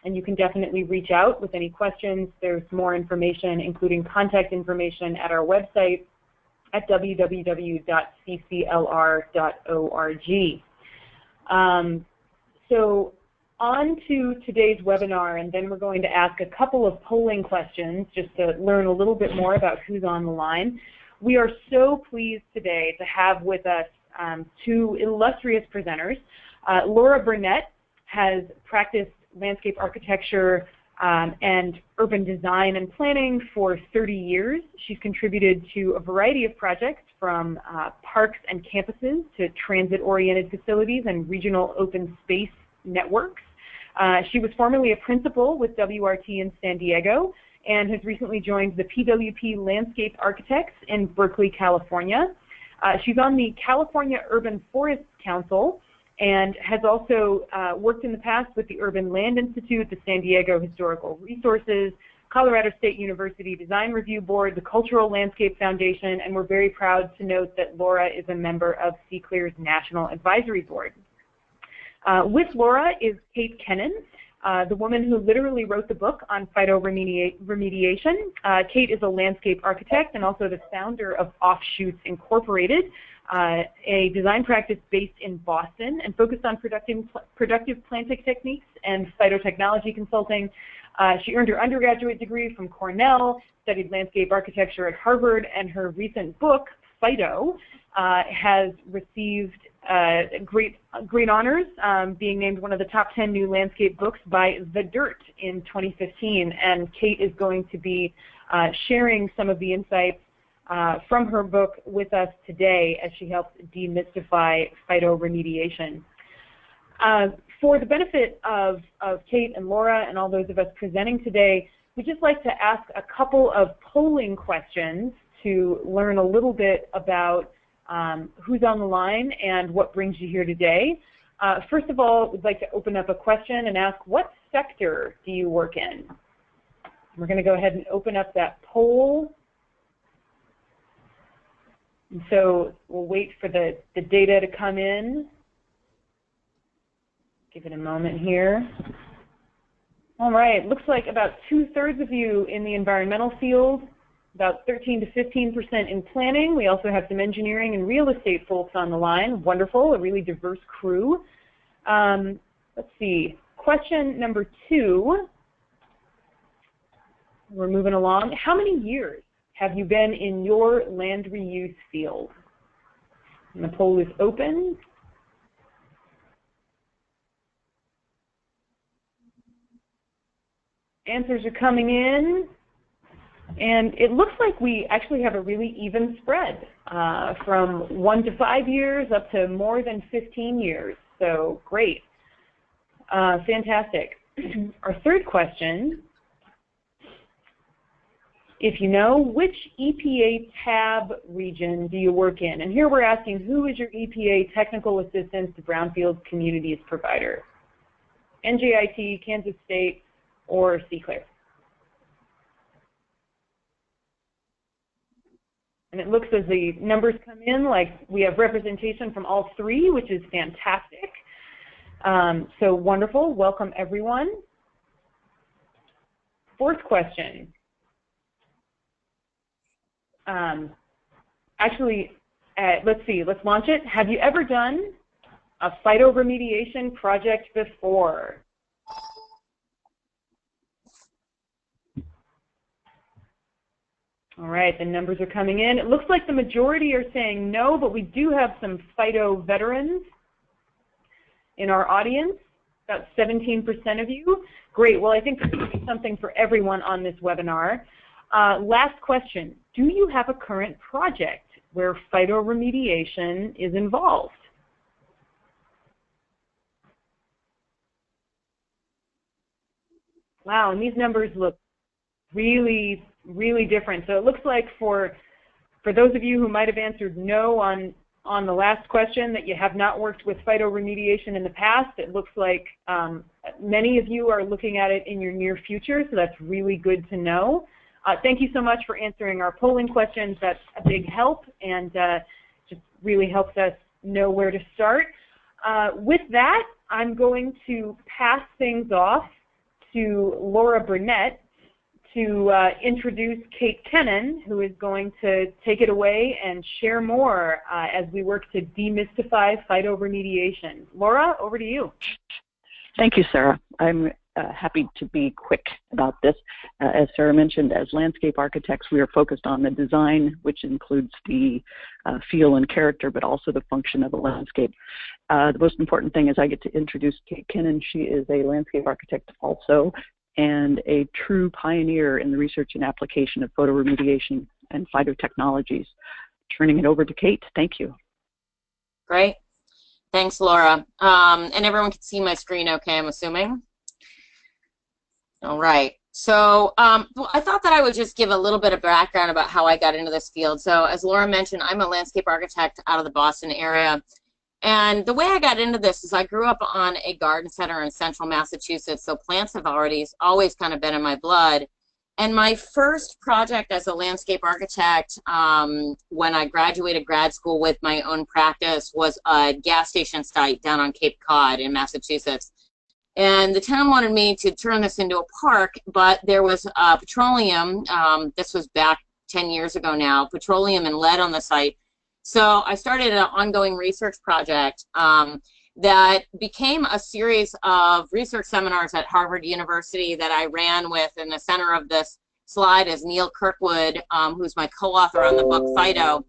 and you can definitely reach out with any questions. There's more information, including contact information, at our website at www.cclr.org. So on to today's webinar, and then we're going to ask a couple of polling questions just to learn a little bit more about who's on the line. We are so pleased today to have with us two illustrious presenters. Laura Burnett has practiced landscape architecture and urban design and planning for 30 years. She's contributed to a variety of projects from parks and campuses to transit-oriented facilities and regional open space networks. She was formerly a principal with WRT in San Diego and has recently joined the PWP Landscape Architects in Berkeley, California. She's on the California Urban Forests Council and has also worked in the past with the Urban Land Institute, the San Diego Historical Resources, Colorado State University Design Review Board, the Cultural Landscape Foundation, and we're very proud to note that Laura is a member of CCLEAR's National Advisory Board. With Laura is Kate Kennen, the woman who literally wrote the book on phytoremediation. Kate is a landscape architect and also the founder of Offshoots Incorporated, a design practice based in Boston and focused on productive planting techniques and phytotechnology consulting. She earned her undergraduate degree from Cornell, studied landscape architecture at Harvard, and her recent book, Phyto, has received great honors, being named one of the top 10 new landscape books by The Dirt in 2015. And Kate is going to be sharing some of the insights from her book with us today as she helps demystify phytoremediation. For the benefit of Kate and Laura and all those of us presenting today, we'd just like to ask a couple of polling questions to learn a little bit about who's on the line and what brings you here today. First of all, we'd like to open up a question and ask, what sector do you work in? We're going to go ahead and open up that poll. And so we'll wait for the data to come in. Give it a moment here. All right, looks like about 2/3 of you in the environmental field, about 13 to 15% in planning. We also have some engineering and real estate folks on the line. Wonderful, a really diverse crew. Let's see, question number 2. We're moving along. How many years have you been in your land reuse field? And the poll is open. Answers are coming in. And it looks like we actually have a really even spread from 1 to 5 years up to more than 15 years. So great. Fantastic. Our third question, if you know, which EPA tab region do you work in? And here we're asking, who is your EPA Technical Assistance to Brownfield Communities provider? NJIT, Kansas State, or CCLEAR? And it looks as the numbers come in like we have representation from all 3, which is fantastic. So wonderful. Welcome, everyone. Fourth question. Actually, let's see. Let's launch it. Have you ever done a phytoremediation project before? All right, the numbers are coming in. It looks like the majority are saying no, but we do have some phyto veterans in our audience, about 17% of you. Great, well, I think there's going to be something for everyone on this webinar. Last question, do you have a current project where phytoremediation is involved? Wow, and these numbers look really different. So it looks like for those of you who might have answered no on the last question, that you have not worked with phytoremediation in the past, it looks like many of you are looking at it in your near future, so that's really good to know. Thank you so much for answering our polling questions. That's a big help and just really helps us know where to start. With that, I'm going to pass things off to Laura Burnett to introduce Kate Kennen, who is going to take it away and share more as we work to demystify phytoremediation. Laura, over to you. Thank you, Sarah. I'm happy to be quick about this. As Sarah mentioned, as landscape architects, we are focused on the design, which includes the feel and character, but also the function of a landscape. The most important thing is I get to introduce Kate Kennen. She is a landscape architect also, and a true pioneer in the research and application of photoremediation and phytotechnologies. Turning it over to Kate. Thank you. Great. Thanks, Laura. And everyone can see my screen okay, I'm assuming? All right. So well, I thought that I would just give a little bit of background about how I got into this field. So as Laura mentioned, I'm a landscape architect out of the Boston area. And the way I got into this is I grew up on a garden center in central Massachusetts, so plants have always kind of been in my blood. And my first project as a landscape architect when I graduated grad school with my own practice was a gas station site down on Cape Cod in Massachusetts. And the town wanted me to turn this into a park, but there was petroleum, this was back 10 years ago now, petroleum and lead on the site. So I started an ongoing research project that became a series of research seminars at Harvard University that I ran with. In the center of this slide is Neil Kirkwood, who's my co-author on the book Phyto.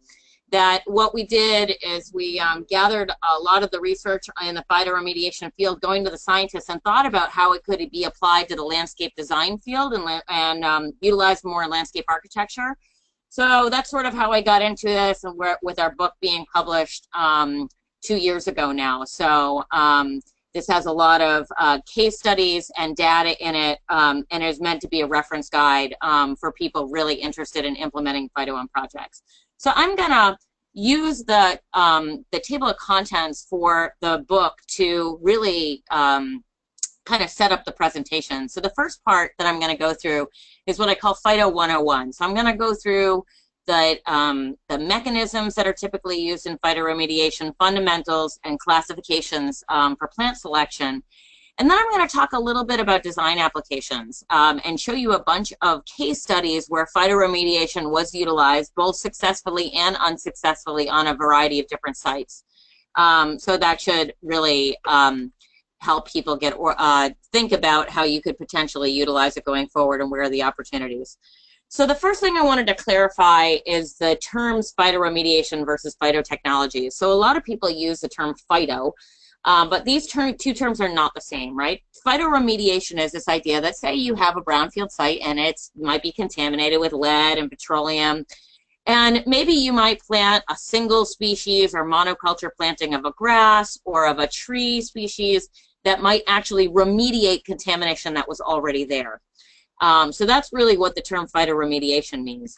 That what we did is we gathered a lot of the research in the phytoremediation field, going to the scientists, and thought about how it could be applied to the landscape design field and utilized more in landscape architecture. So that's sort of how I got into this, and with our book being published 2 years ago now. So this has a lot of case studies and data in it, and is meant to be a reference guide for people really interested in implementing phyto on projects. So I'm gonna use the table of contents for the book to really kind of set up the presentation. So the first part that I'm going to go through is what I call Phyto 101. So I'm going to go through the mechanisms that are typically used in phytoremediation, fundamentals, and classifications for plant selection. And then I'm going to talk a little bit about design applications and show you a bunch of case studies where phytoremediation was utilized both successfully and unsuccessfully on a variety of different sites. So that should really help people get think about how you could potentially utilize it going forward and where are the opportunities. So the first thing I wanted to clarify is the terms phytoremediation versus phytotechnology. So a lot of people use the term phyto, but these two terms are not the same, right? Phytoremediation is this idea that, say you have a brownfield site and it might be contaminated with lead and petroleum, and maybe you might plant a single species or monoculture planting of a grass or of a tree species that might actually remediate contamination that was already there. So that's really what the term phytoremediation means.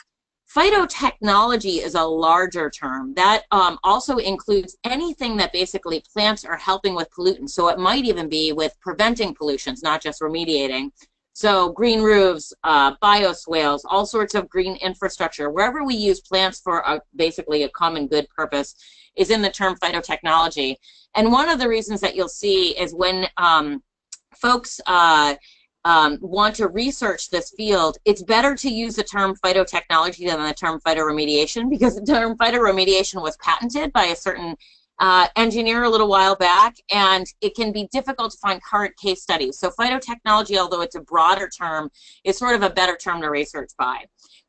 Phytotechnology is a larger term that also includes anything that basically plants are helping with pollutants. So it might even be with preventing pollutions, not just remediating. So green roofs, bioswales, all sorts of green infrastructure, wherever we use plants for basically a common good purpose is in the term phytotechnology. And one of the reasons that you'll see is when folks want to research this field, it's better to use the term phytotechnology than the term phytoremediation, because the term phytoremediation was patented by a certain engineer a little while back, and it can be difficult to find current case studies. So phytotechnology, although it's a broader term, is sort of a better term to research by.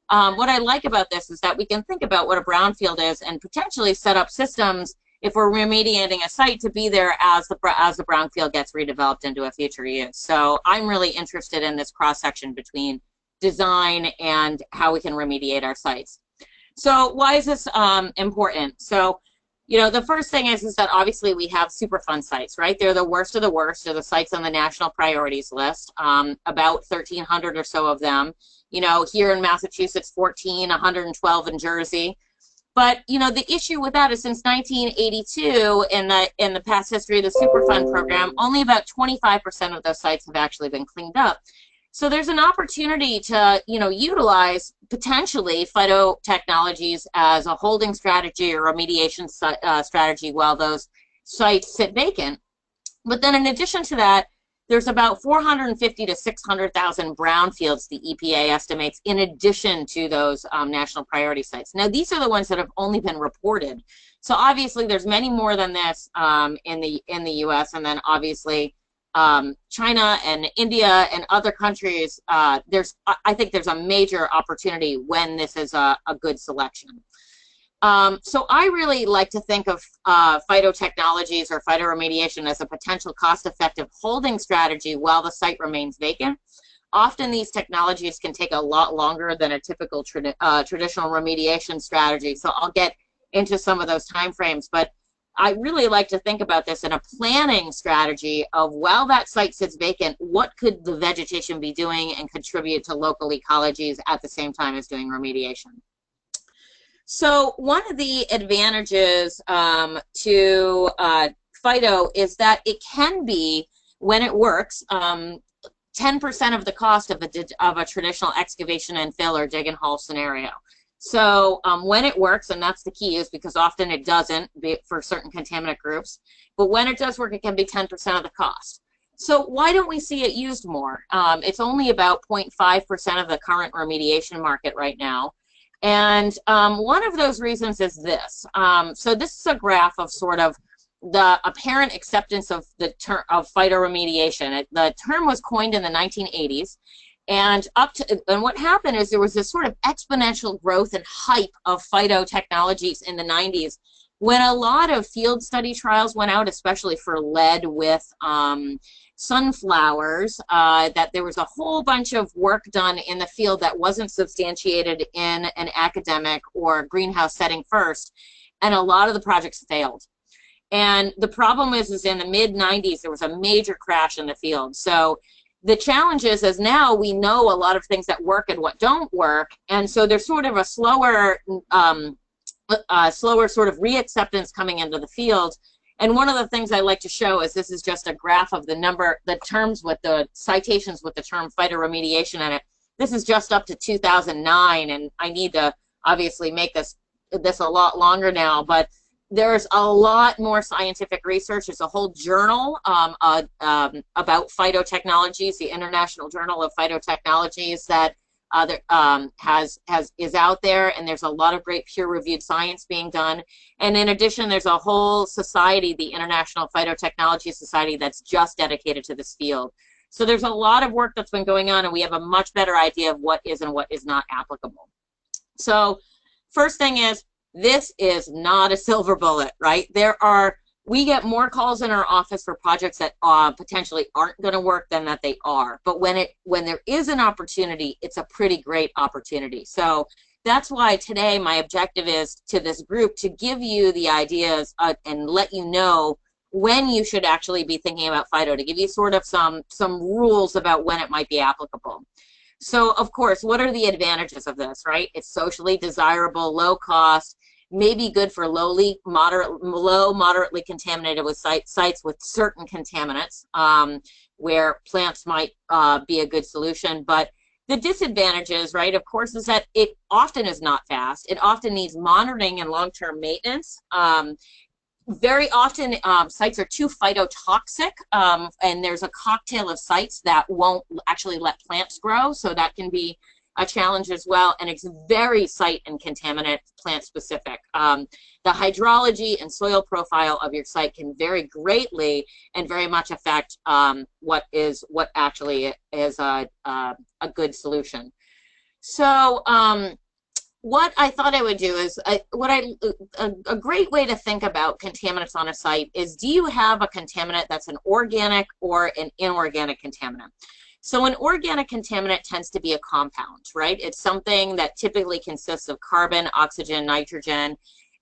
What I like about this is that we can think about what a brownfield is and potentially set up systems if we're remediating a site to be there as the brownfield gets redeveloped into a future use. So I'm really interested in this cross-section between design and how we can remediate our sites. So why is this important? So, you know, the first thing is that obviously we have Superfund sites, right? They're the worst of the worst. They're the sites on the national priorities list, about 1,300 or so of them. You know, here in Massachusetts, 14, 112 in Jersey. But, you know, the issue with that is since 1982, in the past history of the Superfund program, only about 25% of those sites have actually been cleaned up. So there's an opportunity to, you know, utilize potentially phytotechnologies as a holding strategy or remediation strategy while those sites sit vacant. But then in addition to that, there's about 450 to 600,000 brownfields, the EPA estimates, in addition to those national priority sites. Now, these are the ones that have only been reported. So obviously, there's many more than this in the U.S. And then obviously, China and India and other countries. I think there's a major opportunity when this is a good selection. So I really like to think of phytotechnologies or phytoremediation as a potential cost-effective holding strategy while the site remains vacant. Often these technologies can take a lot longer than a typical traditional remediation strategy. So I'll get into some of those timeframes, but I really like to think about this in a planning strategy of, while that site sits vacant, what could the vegetation be doing and contribute to local ecologies at the same time as doing remediation. So one of the advantages to phyto is that it can be, when it works, 10% of the cost of a traditional excavation and fill or dig and haul scenario. So when it works, and that's the key, is because often it doesn't for certain contaminant groups, but when it does work, it can be 10% of the cost. So why don't we see it used more? It's only about 0.5% of the current remediation market right now. And one of those reasons is this. So this is a graph of sort of the apparent acceptance of the term of phytoremediation. The term was coined in the 1980s, and what happened is there was this sort of exponential growth and hype of phytotechnologies in the 90s, when a lot of field study trials went out, especially for lead with sunflowers, that there was a whole bunch of work done in the field that wasn't substantiated in an academic or greenhouse setting first, and a lot of the projects failed. And the problem is in the mid-90s, there was a major crash in the field. So the challenge is now we know a lot of things that work and what don't work, and so there's sort of a slower sort of reacceptance coming into the field. And one of the things I like to show is this is just a graph of the terms with the citations with the term phytoremediation in it. This is just up to 2009, and I need to obviously make this a lot longer now, but there's a lot more scientific research. There's a whole journal about phytotechnologies, the International Journal of Phytotechnologies, that is out there, and there's a lot of great peer-reviewed science being done. And in addition, there's a whole society, the International Phytotechnology Society, that's just dedicated to this field. So there's a lot of work that's been going on, and we have a much better idea of what is and what is not applicable. So first thing is, this is not a silver bullet, right? We get more calls in our office for projects that potentially aren't going to work than that they are. But when there is an opportunity, it's a pretty great opportunity. So that's why today my objective is to this group to give you the ideas and let you know when you should actually be thinking about phyto, to give you sort of some rules about when it might be applicable. So of course, what are the advantages of this, right? It's socially desirable, low cost, maybe good for low, moderately contaminated with sites with certain contaminants, where plants might be a good solution. But the disadvantages, right, of course, is that it often is not fast. It often needs monitoring and long-term maintenance. Very often, sites are too phytotoxic, and there's a cocktail of sites that won't actually let plants grow, so that can be a challenge as well, and it's very site and contaminant plant specific. The hydrology and soil profile of your site can vary greatly and very much affect what actually is a good solution. So what I thought I would do is, a great way to think about contaminants on a site is, do you have a contaminant that's an organic or an inorganic contaminant? So an organic contaminant tends to be a compound, right? It's something that typically consists of carbon, oxygen, nitrogen,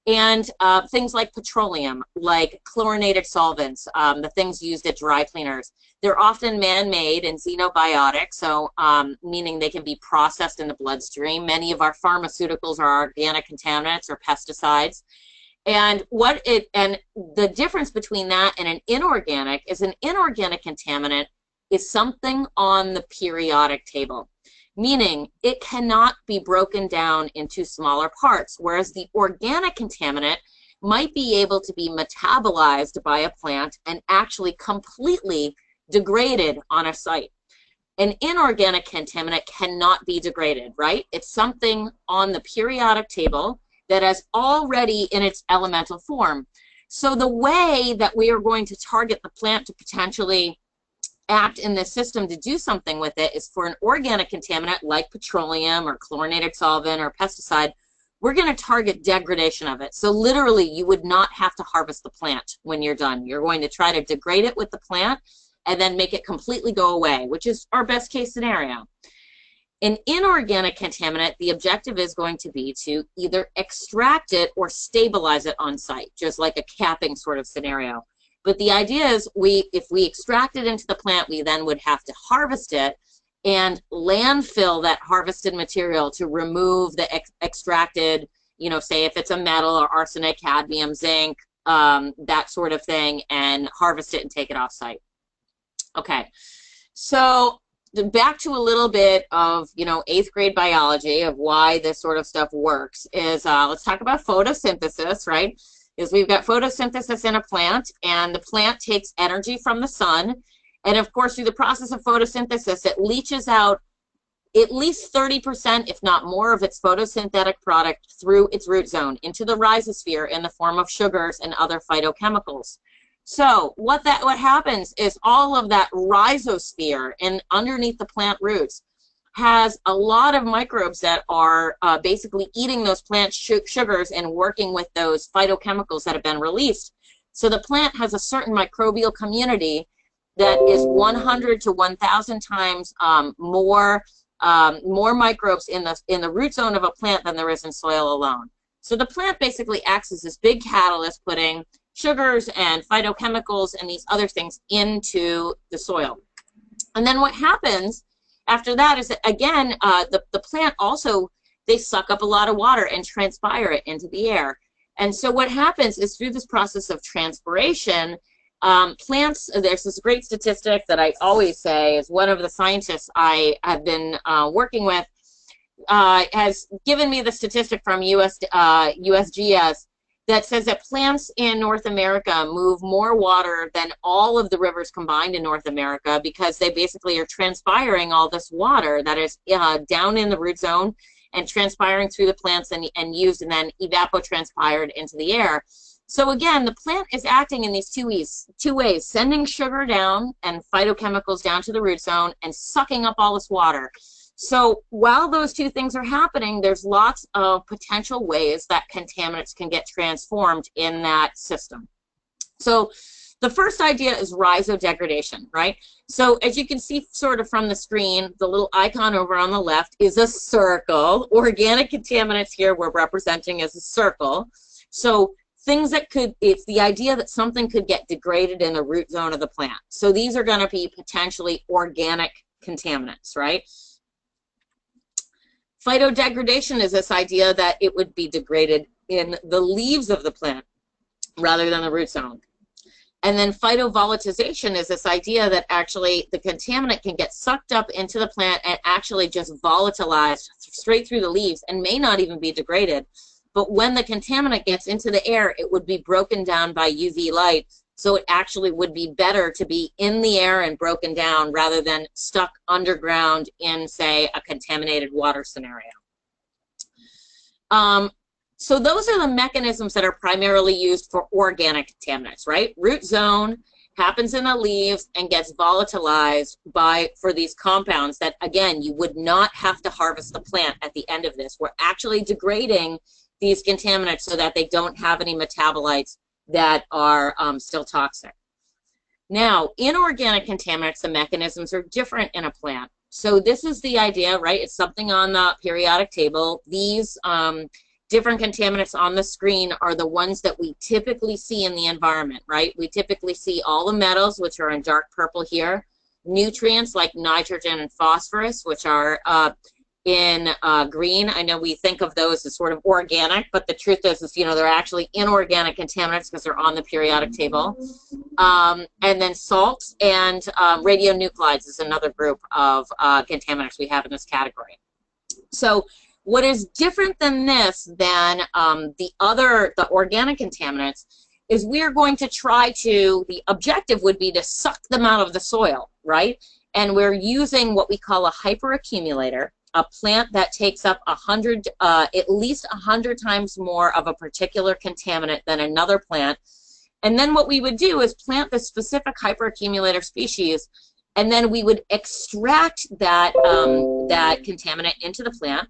and things like petroleum, like chlorinated solvents, the things used at dry cleaners. They're often man-made and xenobiotic, so meaning they can be processed in the bloodstream. Many of our pharmaceuticals are organic contaminants or pesticides. And the difference between that and an inorganic is, an inorganic contaminant is something on the periodic table, meaning it cannot be broken down into smaller parts, whereas the organic contaminant might be able to be metabolized by a plant and actually completely degraded on a site. An inorganic contaminant cannot be degraded, right? It's something on the periodic table that is already in its elemental form. So the way that we are going to target the plant to potentially act in this system to do something with it is for an organic contaminant like petroleum or chlorinated solvent or pesticide. We're going to target degradation of it. So literally, you would not have to harvest the plant when you're done. You're going to try to degrade it with the plant and then make it completely go away, which is our best case scenario. An inorganic contaminant, the objective is going to be to either extract it or stabilize it on site, just like a capping sort of scenario. But the idea is if we extract it into the plant, we then would have to harvest it and landfill that harvested material to remove the extracted, you know, say if it's a metal or arsenic, cadmium, zinc, that sort of thing, and harvest it and take it off site. Okay, so back to a little bit of, you know, 8th grade biology of why this sort of stuff works is let's talk about photosynthesis, right? Is we've got photosynthesis in a plant, and the plant takes energy from the sun, and of course through the process of photosynthesis it leaches out at least 30%, if not more, of its photosynthetic product through its root zone into the rhizosphere in the form of sugars and other phytochemicals. So what happens is all of that rhizosphere and underneath the plant roots has a lot of microbes that are basically eating those plant sugars and working with those phytochemicals that have been released. So the plant has a certain microbial community that is 100 to 1,000 times more microbes in the root zone of a plant than there is in soil alone. So the plant basically acts as this big catalyst, putting sugars and phytochemicals and these other things into the soil. And then what happens after that is that, again, the plant also, they suck up a lot of water and transpire it into the air. And so what happens is through this process of transpiration, plants, there's this great statistic that I always say is one of the scientists I have been working with has given me the statistic from USGS that says that plants in North America move more water than all of the rivers combined in North America, because they basically are transpiring all this water that is down in the root zone and transpiring through the plants and used and then evapotranspired into the air. So again, the plant is acting in these two ways, sending sugar down and phytochemicals down to the root zone and sucking up all this water. So while those two things are happening, there's lots of potential ways that contaminants can get transformed in that system. So the first idea is rhizodegradation, right? So as you can see sort of from the screen, the little icon over on the left is a circle. Organic contaminants here we're representing as a circle. So things that it's the idea that something could get degraded in the root zone of the plant. So these are going to be potentially organic contaminants, right? Phytodegradation is this idea that it would be degraded in the leaves of the plant rather than the root zone. And then phytovolatilization is this idea that actually the contaminant can get sucked up into the plant and actually just volatilized straight through the leaves and may not even be degraded. But when the contaminant gets into the air, it would be broken down by UV light. So it actually would be better to be in the air and broken down rather than stuck underground in, say, a contaminated water scenario. So those are the mechanisms that are primarily used for organic contaminants, right? Root zone happens in the leaves and gets volatilized for these compounds that, again, you would not have to harvest the plant at the end of this. We're actually degrading these contaminants so that they don't have any metabolites that are still toxic. Now, inorganic contaminants, the mechanisms are different in a plant. So this is the idea, right? It's something on the periodic table. These different contaminants on the screen are the ones that we typically see in the environment, right? We typically see all the metals, which are in dark purple here, nutrients like nitrogen and phosphorus, which are in green. I know we think of those as sort of organic, but the truth is you know, they're actually inorganic contaminants because they're on the periodic table. And then salts and radionuclides is another group of contaminants we have in this category. So what is different than this than the organic contaminants is we're going to try to, the objective would be to suck them out of the soil, right? And we're using what we call a hyperaccumulator, a plant that takes up at least 100 times more of a particular contaminant than another plant. And then what we would do is plant the specific hyperaccumulator species, and then we would extract that, that contaminant into the plant,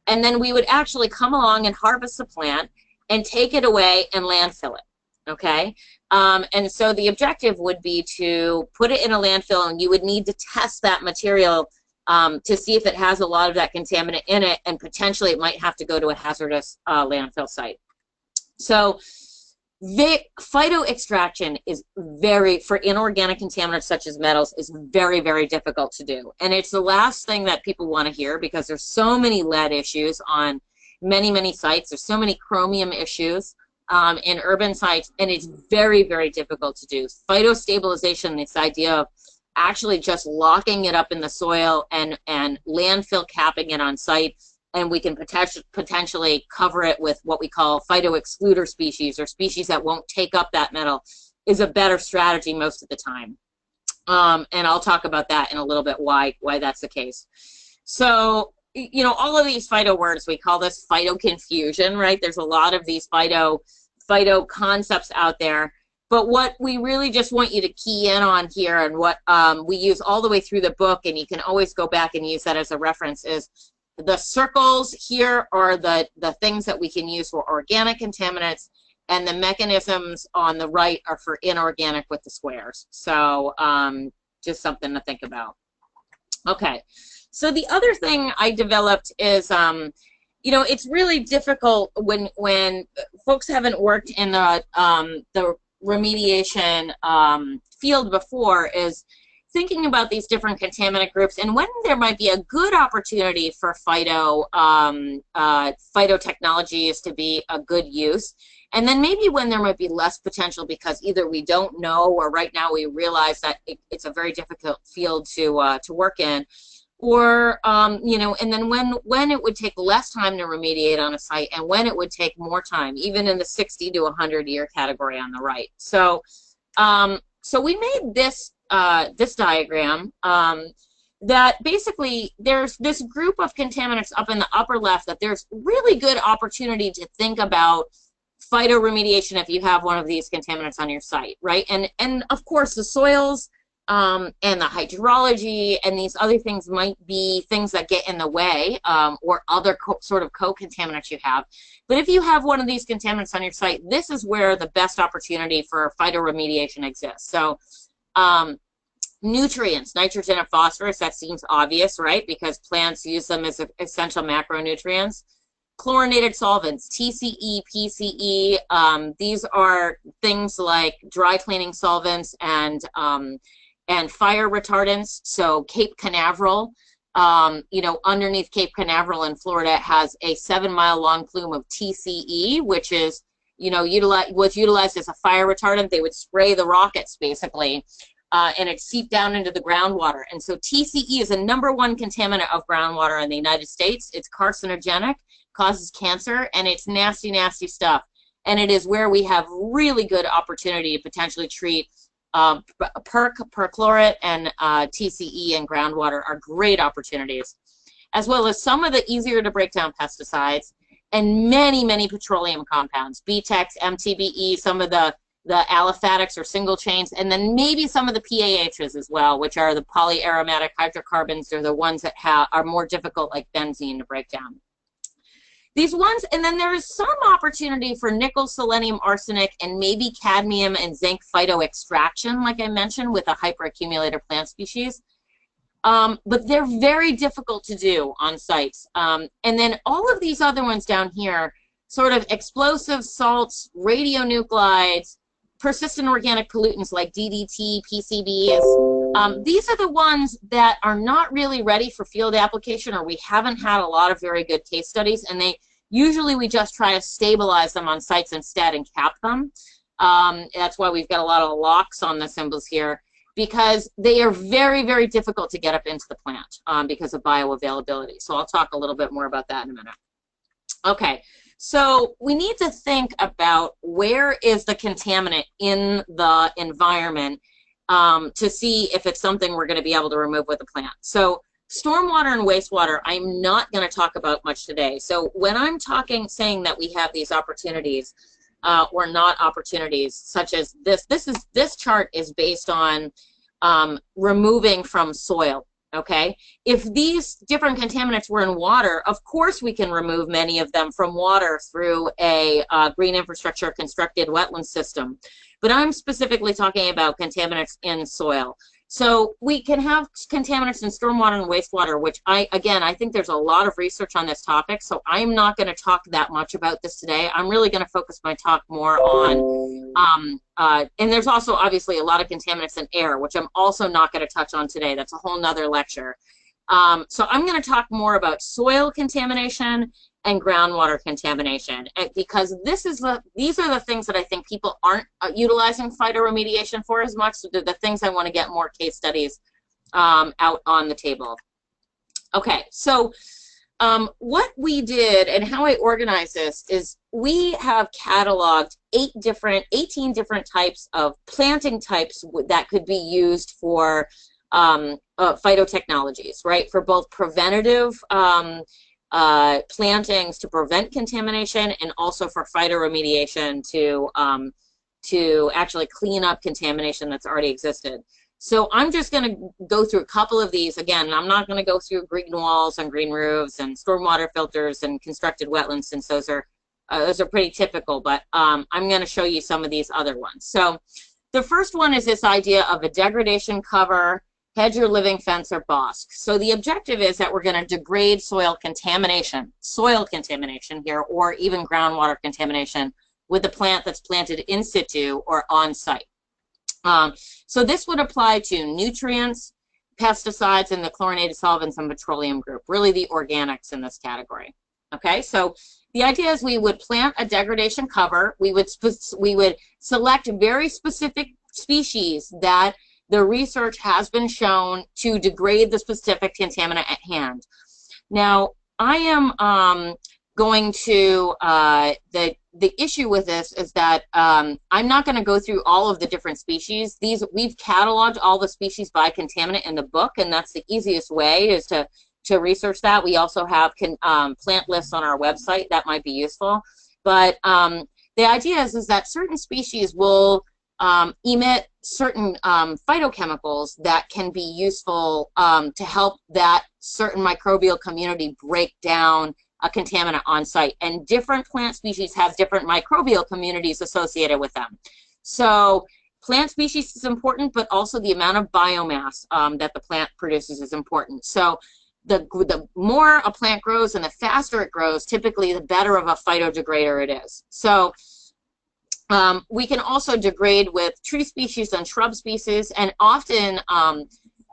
and then we would actually come along and harvest the plant and take it away and landfill it, okay? And so the objective would be to put it in a landfill, and you would need to test that material to see if it has a lot of that contaminant in it, and potentially it might have to go to a hazardous landfill site. So the phyto-extraction is for inorganic contaminants such as metals, is very, very difficult to do. And it's the last thing that people want to hear, because there's so many lead issues on many, many sites. There's so many chromium issues in urban sites, and it's very, very difficult to do. Phytostabilization, this idea of actually just locking it up in the soil and landfill capping it on site, and we can potentially cover it with what we call phyto-excluder species, or species that won't take up that metal, is a better strategy most of the time. And I'll talk about that in a little bit, why that's the case. So, you know, all of these phyto words, we call this phyto confusion, right? There's a lot of these phyto concepts out there. But what we really just want you to key in on here, and what we use all the way through the book, and you can always go back and use that as a reference, is the circles here are the things that we can use for organic contaminants, and the mechanisms on the right are for inorganic with the squares. So just something to think about. Okay, so the other thing I developed is, you know, it's really difficult when folks haven't worked in the remediation field before, is thinking about these different contaminant groups, and when there might be a good opportunity for phytotechnologies to be a good use, and then maybe when there might be less potential because either we don't know, or right now we realize that it's a very difficult field to work in, or you know, and then when it would take less time to remediate on a site, and when it would take more time, even in the 60 to 100 year category on the right. So so we made this this diagram that basically there's this group of contaminants up in the upper left that there's really good opportunity to think about phytoremediation if you have one of these contaminants on your site, right? And of course the soils and the hydrology and these other things might be things that get in the way, or other sort of co-contaminants you have. But if you have one of these contaminants on your site, this is where the best opportunity for phytoremediation exists. So nutrients, nitrogen and phosphorus, that seems obvious, right? Because plants use them as essential macronutrients. Chlorinated solvents, TCE, PCE, these are things like dry cleaning solvents and fire retardants. So Cape Canaveral, you know, underneath Cape Canaveral in Florida has a 7-mile long plume of TCE, which is, you know, was utilized as a fire retardant. They would spray the rockets basically, and it seeped down into the groundwater. And so TCE is the #1 contaminant of groundwater in the United States. It's carcinogenic, causes cancer, and it's nasty, nasty stuff. And it is where we have really good opportunity to potentially treat perchlorate and TCE in groundwater are great opportunities, as well as some of the easier to break down pesticides and many, many petroleum compounds, BTEX, MTBE, some of the aliphatics or single chains, and then maybe some of the PAHs as well, which are the polyaromatic hydrocarbons. They're the ones that are more difficult, like benzene, to break down. These ones, and then there is some opportunity for nickel, selenium, arsenic, and maybe cadmium and zinc phytoextraction, like I mentioned, with a hyperaccumulator plant species. But they're very difficult to do on sites. And then all of these other ones down here, sort of explosive salts, radionuclides, persistent organic pollutants like DDT, PCBs. These are the ones that are not really ready for field application, or we haven't had a lot of very good case studies, and usually we just try to stabilize them on sites instead and cap them. That's why we've got a lot of locks on the symbols here, because they are very, very difficult to get up into the plant because of bioavailability. So I'll talk a little bit more about that in a minute. Okay, So we need to think about where is the contaminant in the environment to see if it's something we're going to be able to remove with a plant. So stormwater and wastewater, I'm not going to talk about much today. So when I'm saying that we have these opportunities or not opportunities, such as this chart is based on removing from soil. Okay, if these different contaminants were in water, of course we can remove many of them from water through a green infrastructure constructed wetland system. But I'm specifically talking about contaminants in soil. So we can have contaminants in stormwater and wastewater, which I think there's a lot of research on this topic, so I'm not going to talk that much about this today. I'm really going to focus my talk more on, and there's also obviously a lot of contaminants in air, which I'm also not going to touch on today. That's a whole nother lecture. So I'm going to talk more about soil contamination and groundwater contamination, because these are the things that I think people aren't utilizing phytoremediation for as much. So the things I want to get more case studies out on the table. Okay, so what we did and how I organized this is we have cataloged 18 different types of planting types that could be used for phytotechnologies, right? For both preventative plantings to prevent contamination, and also for phytoremediation to actually clean up contamination that's already existed. So I'm just going to go through a couple of these. Again, I'm not going to go through green walls and green roofs and stormwater filters and constructed wetlands, since those are pretty typical, but I'm going to show you some of these other ones. So the first one is this idea of a degradation cover, hedge or living fence, or bosque. So the objective is that we're going to degrade soil contamination here, or even groundwater contamination with a plant that's planted in situ or on site. So this would apply to nutrients, pesticides, and the chlorinated solvents and petroleum group, really the organics in this category. Okay, so the idea is we would plant a degradation cover. We would select very specific species that the research has been shown to degrade the specific contaminant at hand. Now, I am going to, the issue with this is that I'm not going to go through all of the different species. We've cataloged all the species by contaminant in the book, and that's the easiest way, is to research that. We also have plant lists on our website that might be useful. But the idea is that certain species will emit certain phytochemicals that can be useful to help that certain microbial community break down a contaminant on site. And different plant species have different microbial communities associated with them. So plant species is important, but also the amount of biomass that the plant produces is important. So the more a plant grows and the faster it grows, typically the better of a phytodegrader it is. So we can also degrade with tree species and shrub species, and often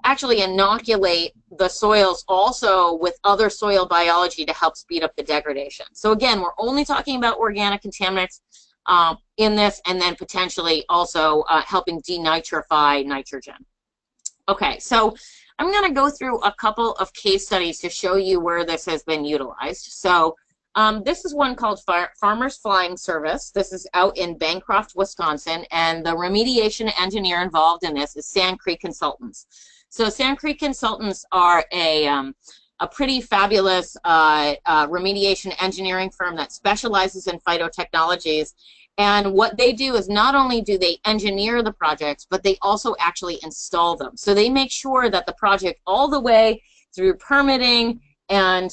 actually inoculate the soils also with other soil biology to help speed up the degradation. So again, we're only talking about organic contaminants in this, and then potentially also helping denitrify nitrogen. Okay, so I'm going to go through a couple of case studies to show you where this has been utilized. So this is one called Farmers Flying Service. This is out in Bancroft, Wisconsin, and the remediation engineer involved in this is Sand Creek Consultants. So Sand Creek Consultants are a pretty fabulous remediation engineering firm that specializes in phytotechnologies. And what they do is not only do they engineer the projects, but they also actually install them. So they make sure that the project all the way through permitting and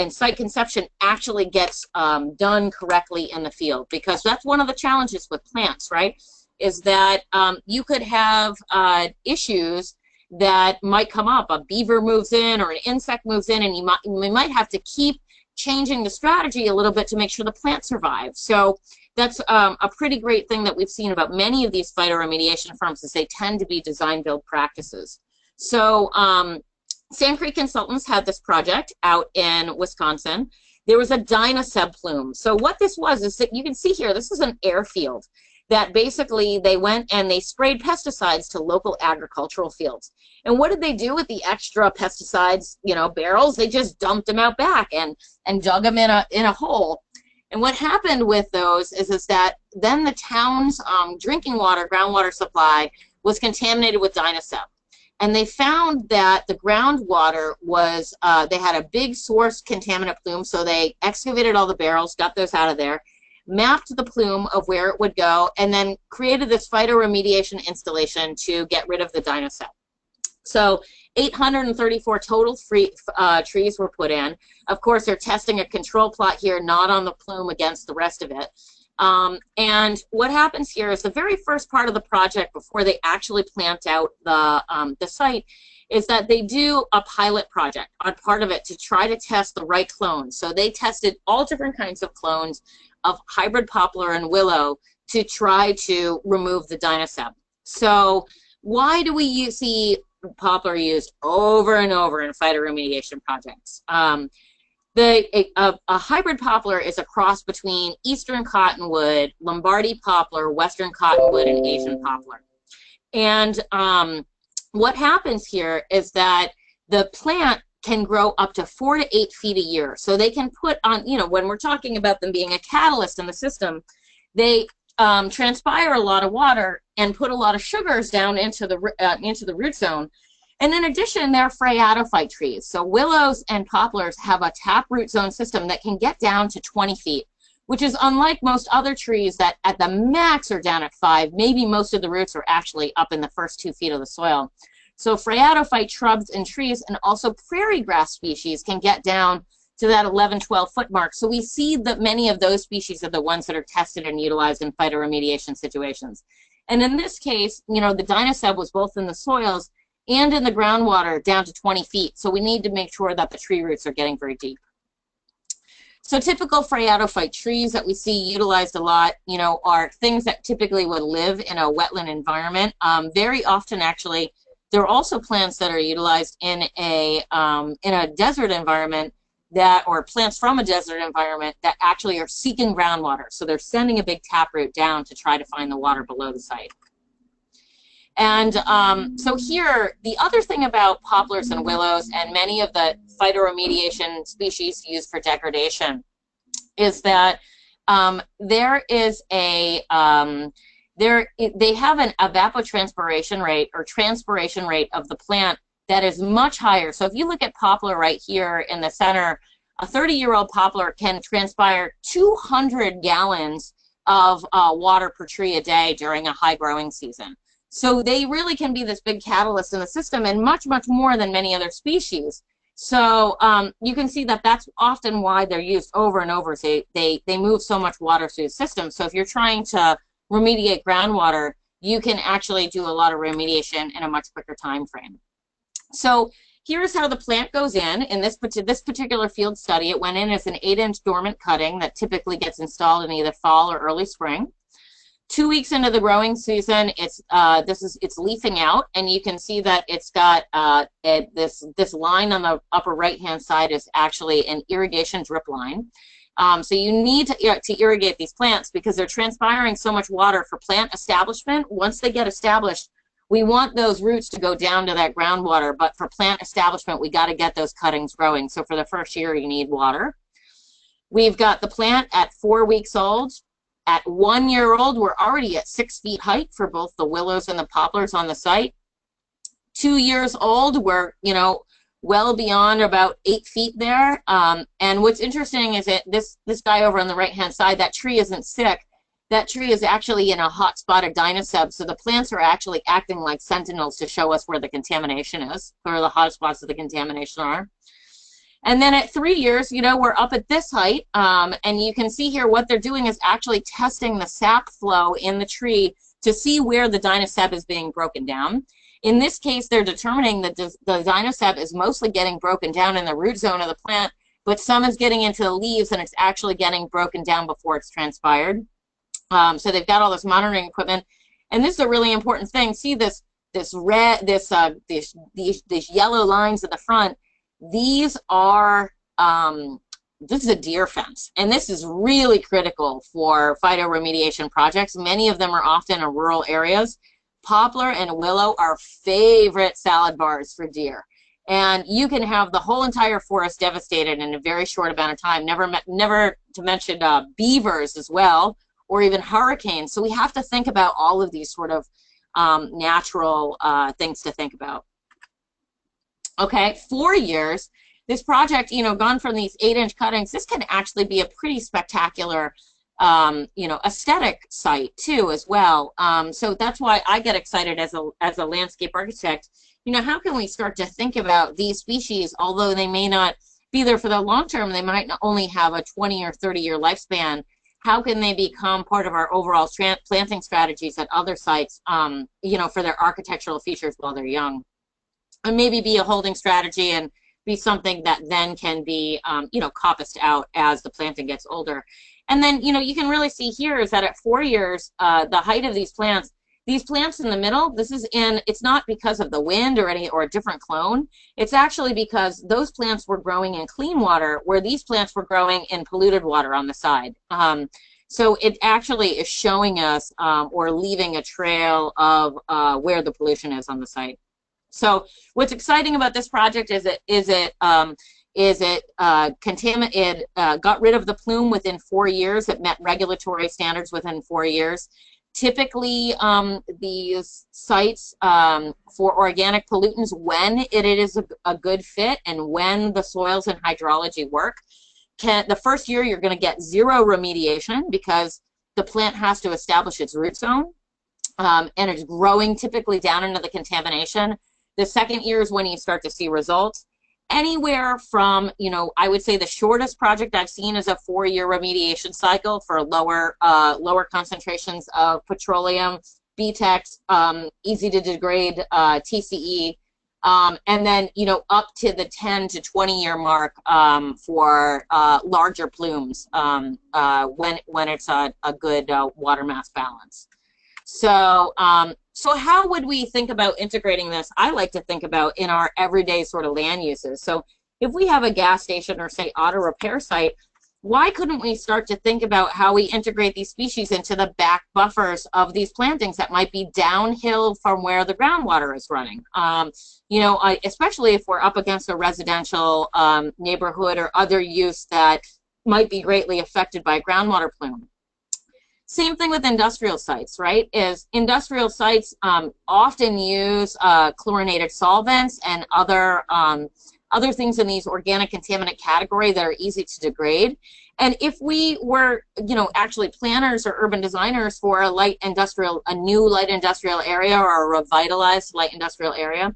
site conception actually gets done correctly in the field, because that's one of the challenges with plants, right? Is that you could have issues that might come up. A beaver moves in or an insect moves in, and you might have to keep changing the strategy a little bit to make sure the plant survives. So that's a pretty great thing that we've seen about many of these phytoremediation firms, is they tend to be design-build practices. So Sand Creek Consultants had this project out in Wisconsin. There was a Dynaseb plume. So what this was is that you can see here, this is an airfield that basically they went and they sprayed pesticides to local agricultural fields. And what did they do with the extra pesticides, barrels? They just dumped them out back and dug them in a hole. And what happened with those is that then the town's drinking water, groundwater supply was contaminated with Dinosept. And they found that the groundwater was, they had a big source contaminant plume, so they excavated all the barrels, got those out of there, mapped the plume of where it would go, and then created this phytoremediation installation to get rid of the Dinosept. So 834 total trees were put in. Of course, they're testing a control plot here, not on the plume against the rest of it. And what happens here is the very first part of the project before they actually plant out the site is that they do a pilot project on part of it to try to test the right clones. So they tested all different kinds of clones of hybrid poplar and willow to try to remove the Dinosept. So why do we see poplar used over and over in phytoremediation projects? A hybrid poplar is a cross between eastern cottonwood, Lombardy poplar, western cottonwood, and Asian poplar. And what happens here is that the plant can grow up to 4 to 8 feet a year. So they can put on, you know, when we're talking about them being a catalyst in the system, they transpire a lot of water and put a lot of sugars down into the root zone. And in addition, they're phreatophyte trees. So willows and poplars have a tap root zone system that can get down to 20 feet, which is unlike most other trees that at the max are down at 5. Maybe most of the roots are actually up in the first 2 feet of the soil. So phreatophyte shrubs and trees and also prairie grass species can get down to that 11, 12 foot mark. So we see that many of those species are the ones that are tested and utilized in phytoremediation situations. And in this case, you know, the Dinosept was both in the soils and in the groundwater down to 20 feet. So we need to make sure that the tree roots are getting very deep. So typical phreatophyte trees that we see utilized a lot, you know, are things that typically would live in a wetland environment. Very often, actually, there are also plants that are utilized in a desert environment or plants from a desert environment that actually are seeking groundwater. So they're sending a big taproot down to try to find the water below the site. And so here, the other thing about poplars and willows and many of the phytoremediation species used for degradation is that there is they have an evapotranspiration rate or transpiration rate of the plant that is much higher. So if you look at poplar right here in the center, a 30-year-old poplar can transpire 200 gallons of water per tree a day during a high growing season. So they really can be this big catalyst in the system and much, much more than many other species. So you can see that that's often why they're used over and over. So they move so much water through the system. So if you're trying to remediate groundwater, you can actually do a lot of remediation in a much quicker time frame. So here's how the plant goes in this particular field study. It went in as an 8-inch dormant cutting that typically gets installed in either fall or early spring. 2 weeks into the growing season, it's leafing out, and you can see that it's got this line on the upper right-hand side is actually an irrigation drip line. So you need to irrigate these plants because they're transpiring so much water for plant establishment. Once they get established, we want those roots to go down to that groundwater, but for plant establishment, we got to get those cuttings growing. So for the first year, you need water. We've got the plant at 4 weeks old. At 1 year old, we're already at 6 feet height for both the willows and the poplars on the site. 2 years old, we're, you know, well beyond about 8 feet there. And what's interesting is that this guy over on the right-hand side, that tree isn't sick. That tree is actually in a hot spot of Dinosept, so the plants are actually acting like sentinels to show us where the contamination is, where the hot spots of the contamination are. And then at 3 years, you know, we're up at this height, and you can see here what they're doing is actually testing the sap flow in the tree to see where the Dinosept is being broken down. In this case, they're determining that the Dinosept is mostly getting broken down in the root zone of the plant, but some is getting into the leaves, and it's actually getting broken down before it's transpired. So they've got all this monitoring equipment, and this is a really important thing. See this red, these yellow lines at the front. These are this is a deer fence, and this is really critical for phytoremediation projects. Many of them are often in rural areas. Poplar and willow are favorite salad bars for deer, And you can have the whole entire forest devastated in a very short amount of time, never to mention beavers as well, or even hurricanes. So we have to think about all of these sort of natural things to think about. Okay, 4 years. This project, you know, gone from these 8-inch cuttings, this can actually be a pretty spectacular, you know, aesthetic site too as well. So that's why I get excited as a landscape architect. You know, how can we start to think about these species, although they may not be there for the long term, they might not only have a 20 or 30-year lifespan. How can they become part of our overall planting strategies at other sites, you know, for their architectural features while they're young? And maybe be a holding strategy and be something that then can be, you know, coppiced out as the planting gets older. And then, you know, you can really see here is that at 4 years, the height of these plants in the middle, this is it's not because of the wind or a different clone. It's actually because those plants were growing in clean water where these plants were growing in polluted water on the side. So it actually is showing us or leaving a trail of where the pollution is on the site. So what's exciting about this project is it got rid of the plume within 4 years. It met regulatory standards within 4 years. Typically, these sites for organic pollutants, when it is a good fit and when the soils and hydrology work, the first year you're going to get 0 remediation because the plant has to establish its root zone, and it's growing typically down into the contamination. The second year is when you start to see results. Anywhere from, you know, I would say the shortest project I've seen is a 4-year remediation cycle for lower concentrations of petroleum, BTEX, easy to degrade TCE, and then, you know, up to the 10 to 20-year mark for larger plumes when it's a good water mass balance. So, so how would we think about integrating this? I like to think about in our everyday sort of land uses. So if we have a gas station or say auto repair site, why couldn't we start to think about how we integrate these species into the back buffers of these plantings that might be downhill from where the groundwater is running? You know, especially if we're up against a residential neighborhood or other use that might be greatly affected by groundwater plume. Same thing with industrial sites, right? Is industrial sites often use chlorinated solvents and other things in these organic contaminant category that are easy to degrade. And if we were, you know, actually planners or urban designers for a new light industrial area or a revitalized light industrial area,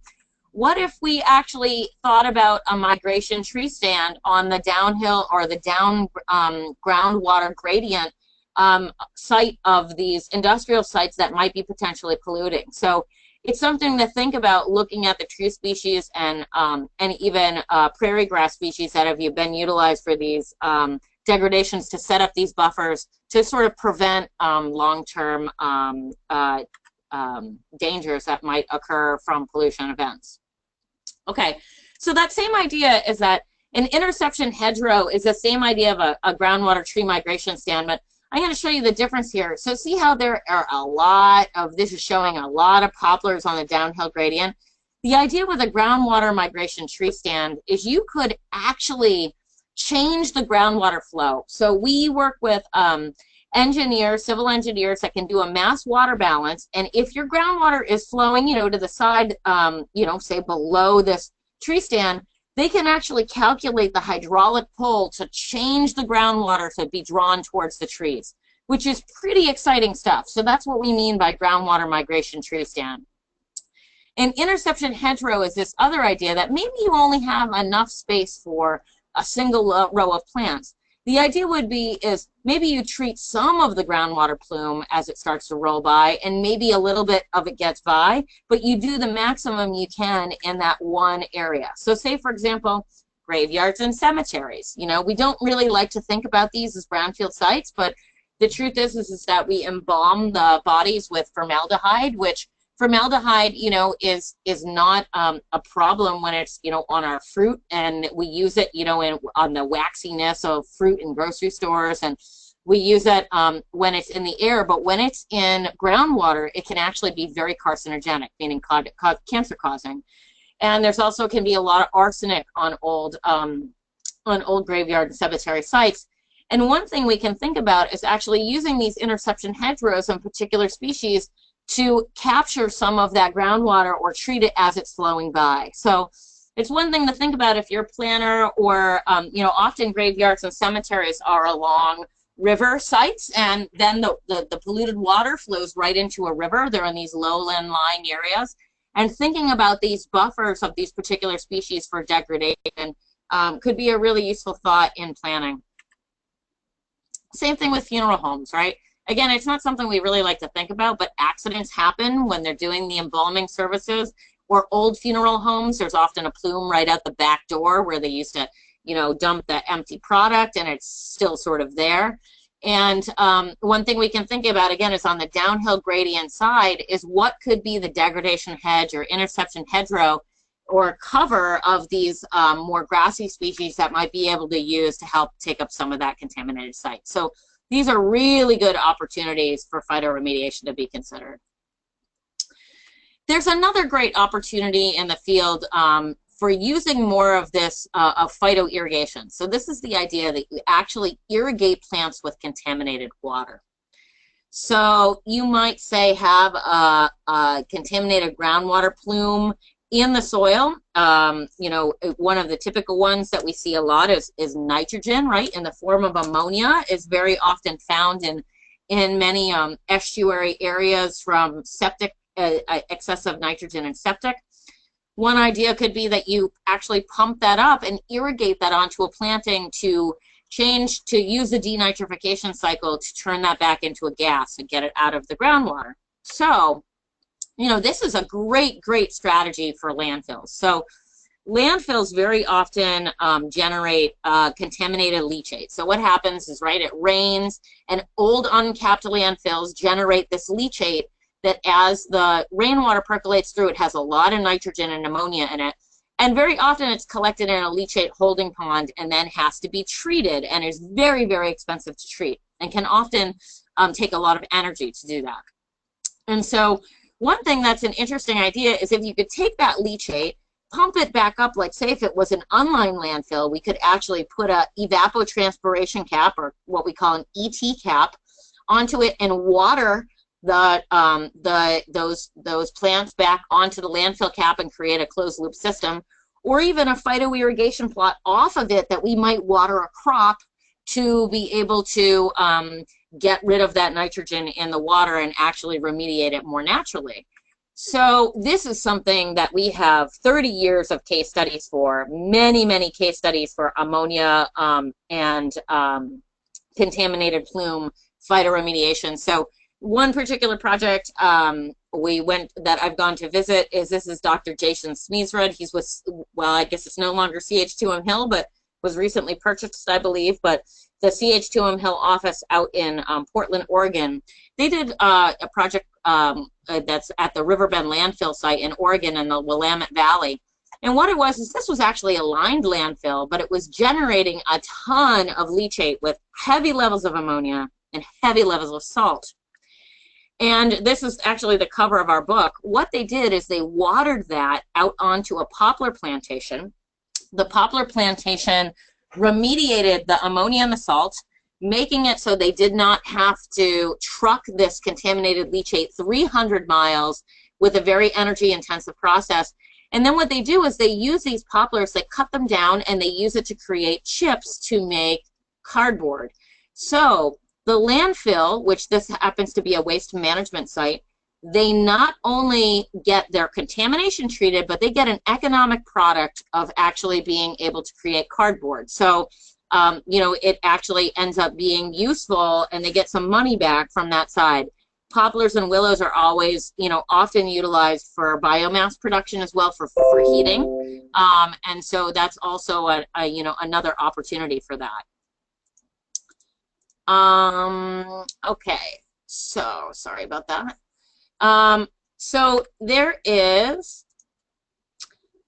what if we actually thought about a migration tree stand on the downhill or the groundwater gradient site of these industrial sites that might be potentially polluting? So it's something to think about, looking at the tree species and even prairie grass species that have been utilized for these degradations to set up these buffers to sort of prevent long-term dangers that might occur from pollution events. Okay, so that same idea is that an interception hedgerow is the same idea of a groundwater tree migration stand, but I'm going to show you the difference here. So see how there are a lot of, this is showing a lot of poplars on the downhill gradient. The idea with a groundwater migration tree stand is you could actually change the groundwater flow. So we work with engineers, civil engineers that can do a mass water balance. And if your groundwater is flowing, you know, to the side, you know, say below this tree stand, they can actually calculate the hydraulic pull to change the groundwater to be drawn towards the trees, which is pretty exciting stuff. So that's what we mean by groundwater migration tree stand. And interception hedgerow is this other idea that maybe you only have enough space for a single row of plants. The idea would be is maybe you treat some of the groundwater plume as it starts to roll by, and maybe a little bit of it gets by, but you do the maximum you can in that one area. So say, for example, graveyards and cemeteries. You know, we don't really like to think about these as brownfield sites, but the truth is that we embalm the bodies with formaldehyde, which formaldehyde, you know, is not a problem when it's, you know, on our fruit, and we use it, you know, on the waxiness of fruit in grocery stores, and we use it when it's in the air. But when it's in groundwater, it can actually be very carcinogenic, meaning cancer-causing. And there's also can be a lot of arsenic on old graveyard and cemetery sites. And one thing we can think about is actually using these interception hedgerows and particular species to capture some of that groundwater or treat it as it's flowing by. So it's one thing to think about if you're a planner, or you know, often graveyards and cemeteries are along river sites, and then the polluted water flows right into a river. They're in these lowland lying areas, and thinking about these buffers of these particular species for degradation could be a really useful thought in planning. Same thing with funeral homes, right? Again, it's not something we really like to think about, but accidents happen when they're doing the embalming services. Or old funeral homes, there's often a plume right out the back door where they used to, you know, dump the empty product, and it's still sort of there. And one thing we can think about, again, is on the downhill gradient side, is what could be the degradation hedge or interception hedgerow or cover of these more grassy species that might be able to use to help take up some of that contaminated site. So these are really good opportunities for phytoremediation to be considered. There's another great opportunity in the field for using more of this of phyto-irrigation. So this is the idea that you actually irrigate plants with contaminated water. So you might say have a contaminated groundwater plume in the soil. You know, one of the typical ones that we see a lot is nitrogen, right, in the form of ammonia, is very often found in many estuary areas from septic, excessive nitrogen in septic. One idea could be that you actually pump that up and irrigate that onto a planting to use the denitrification cycle to turn that back into a gas and get it out of the groundwater. So, you know, this is a great strategy for landfills. So landfills very often generate contaminated leachate. So what happens is, right, it rains, and old uncapped landfills generate this leachate that as the rainwater percolates through, it has a lot of nitrogen and ammonia in it. And very often it's collected in a leachate holding pond and then has to be treated, and is very, very expensive to treat, and can often take a lot of energy to do that. And so one thing that's an interesting idea is if you could take that leachate, pump it back up, like say if it was an unlined landfill, we could actually put a evapotranspiration cap, or what we call an ET cap, onto it and water those plants back onto the landfill cap and create a closed loop system, or even a phyto-irrigation plot off of it that we might water a crop to be able to get rid of that nitrogen in the water and actually remediate it more naturally. So this is something that we have 30 years of case studies for, many case studies for ammonia and contaminated plume phytoremediation. So one particular project that I've gone to visit is Dr. Jason Smeesrud. He's with, well, I guess it's no longer CH2M Hill, but was recently purchased, I believe. But the CH2M Hill office out in Portland, Oregon, they did a project that's at the Riverbend landfill site in Oregon in the Willamette Valley. And what it was is this was actually a lined landfill, but it was generating a ton of leachate with heavy levels of ammonia and heavy levels of salt. And this is actually the cover of our book. What they did is they watered that out onto a poplar plantation. The poplar plantation remediated the ammonia and the salt, making it so they did not have to truck this contaminated leachate 300 miles with a very energy-intensive process. And then what they do is they use these poplars, they cut them down, and they use it to create chips to make cardboard. So the landfill, which this happens to be a waste management site, they not only get their contamination treated, but they get an economic product of actually being able to create cardboard. So, you know, it actually ends up being useful, and they get some money back from that side. Poplars and willows are always, you know, often utilized for biomass production as well, for heating. And so that's also you know, another opportunity for that. Okay, so sorry about that. So there is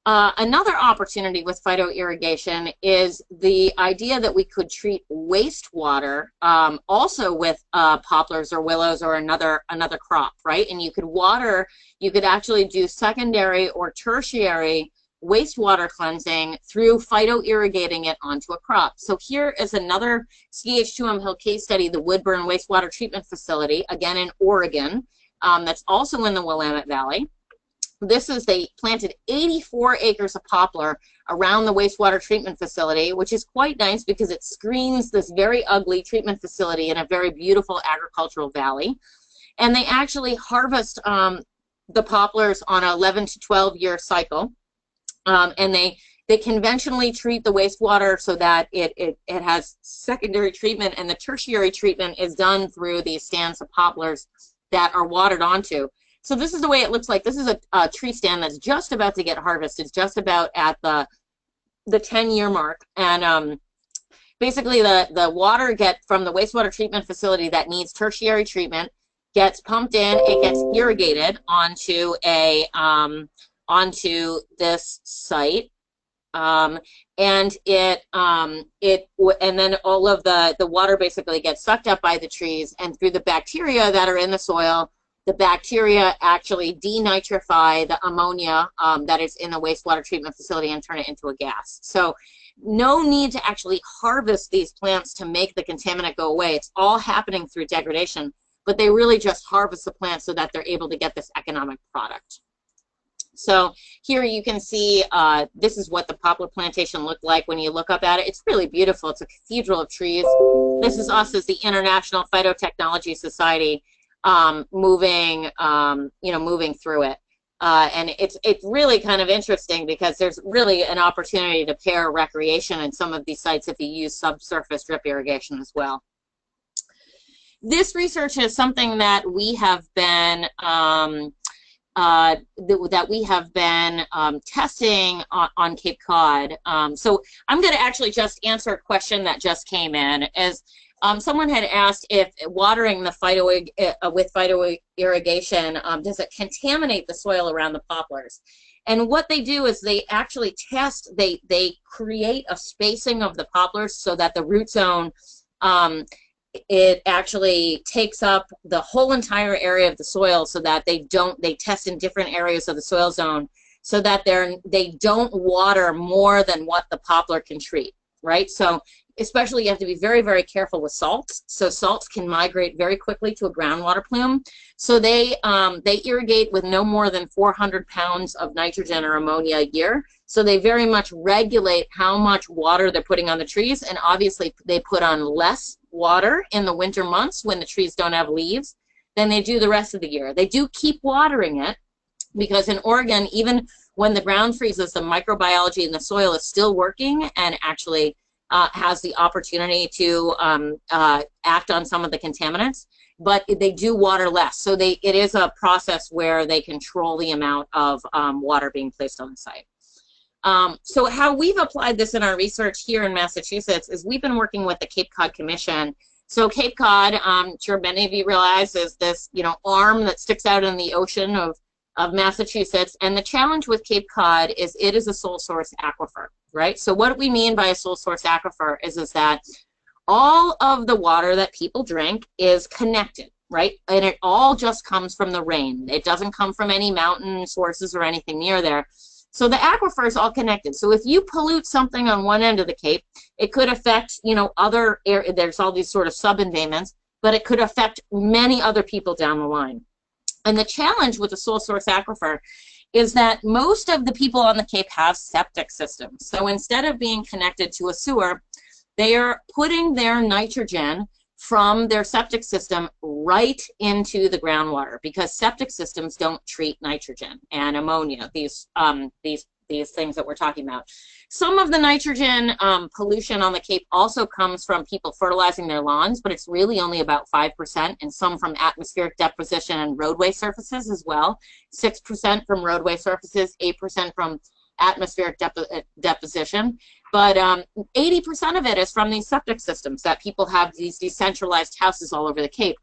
another opportunity with phyto-irrigation is the idea that we could treat wastewater also with poplars or willows or another crop, right? And you could water, you could actually do secondary or tertiary wastewater cleansing through phyto-irrigating it onto a crop. So here is another CH2M Hill case study, the Woodburn Wastewater Treatment Facility, again in Oregon, that's also in the Willamette Valley. This is, they planted 84 acres of poplar around the wastewater treatment facility, which is quite nice because it screens this very ugly treatment facility in a very beautiful agricultural valley. And they actually harvest the poplars on an 11 to 12 year cycle. And they conventionally treat the wastewater so that it has secondary treatment, and the tertiary treatment is done through these stands of poplars that are watered onto. So this is the way it looks like. This is a tree stand that's just about to get harvested, just about at the 10-year mark. And basically the water from the wastewater treatment facility that needs tertiary treatment gets pumped in, it gets irrigated onto onto this site, and then all of the water basically gets sucked up by the trees, and through the bacteria that are in the soil, the bacteria actually denitrify the ammonia that is in the wastewater treatment facility and turn it into a gas. So no need to actually harvest these plants to make the contaminant go away. It's all happening through degradation, but they really just harvest the plants so that they're able to get this economic product. So here you can see this is what the poplar plantation looked like when you look up at it. It's really beautiful. It's a cathedral of trees. This is us as the International Phytotechnology Society moving through it. And it's really kind of interesting because there's really an opportunity to pair recreation in some of these sites if you use subsurface drip irrigation as well. This research is something that we have been testing on Cape Cod. So I'm going to actually just answer a question that just came in. As someone had asked if watering the with phyto-irrigation, does it contaminate the soil around the poplars? And what they do is they actually test, they create a spacing of the poplars so that the root zone, it actually takes up the whole entire area of the soil, so that they test in different areas of the soil zone so that they don't water more than what the poplar can treat, right? So especially you have to be very, very careful with salts. So salts can migrate very quickly to a groundwater plume. So they irrigate with no more than 400 pounds of nitrogen or ammonia a year. So they very much regulate how much water they're putting on the trees, and obviously they put on less water in the winter months when the trees don't have leaves than they do the rest of the year. They do keep watering it because in Oregon, even when the ground freezes, the microbiology in the soil is still working and actually has the opportunity to act on some of the contaminants, but they do water less. So it is a process where they control the amount of water being placed on the site. So how we've applied this in our research here in Massachusetts is we've been working with the Cape Cod Commission. So Cape Cod, I'm sure many of you realize, is this arm that sticks out in the ocean of Massachusetts. And the challenge with Cape Cod is it is a sole source aquifer, right? So what we mean by a sole source aquifer is that all of the water that people drink is connected, right? And it all just comes from the rain. It doesn't come from any mountain sources or anything near there. So the aquifer is all connected. So if you pollute something on one end of the Cape, it could affect, other areas. There's all these sort of sub-embayments, but it could affect many other people down the line. And the challenge with the sole source aquifer is that most of the people on the Cape have septic systems. So instead of being connected to a sewer, they are putting their nitrogen from their septic system right into the groundwater, because septic systems don't treat nitrogen and ammonia, these things that we're talking about. Some of the nitrogen pollution on the Cape also comes from people fertilizing their lawns, but it's really only about 5%, and some from atmospheric deposition and roadway surfaces as well. 6% from roadway surfaces, 8% from atmospheric deposition. But 80% of it is from these septic systems that people have, these decentralized houses all over the Cape.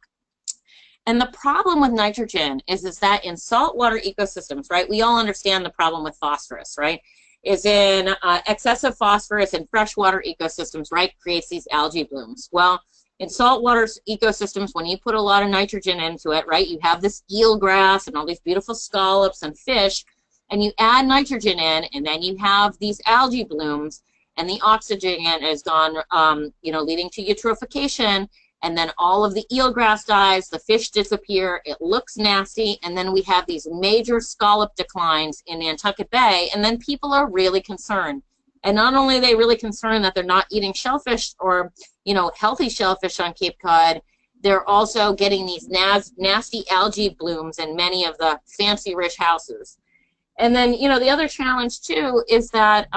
And the problem with nitrogen is that in saltwater ecosystems, right, we all understand the problem with phosphorus, right, is in excessive phosphorus in freshwater ecosystems, right, creates these algae blooms. Well, in saltwater ecosystems, when you put a lot of nitrogen into it, right, you have this eelgrass and all these beautiful scallops and fish, and you add nitrogen in, and then you have these algae blooms, and the oxygen is gone, leading to eutrophication, and then all of the eelgrass dies, the fish disappear, it looks nasty, and then we have these major scallop declines in Nantucket Bay, and then people are really concerned. And not only are they really concerned that they're not eating shellfish or, healthy shellfish on Cape Cod, they're also getting these nasty algae blooms in many of the fancy rich houses. And then, the other challenge too is that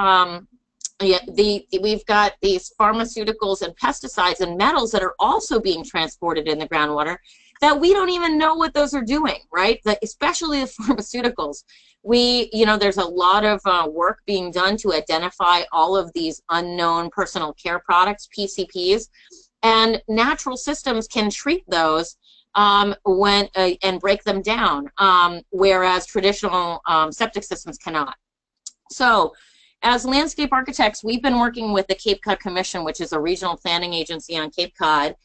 we've got these pharmaceuticals and pesticides and metals that are also being transported in the groundwater that we don't even know what those are doing, right? Especially the pharmaceuticals. There's a lot of work being done to identify all of these unknown personal care products, PCPs, and natural systems can treat those and break them down, whereas traditional septic systems cannot. So, as landscape architects, we've been working with the Cape Cod Commission, which is a regional planning agency on Cape Cod,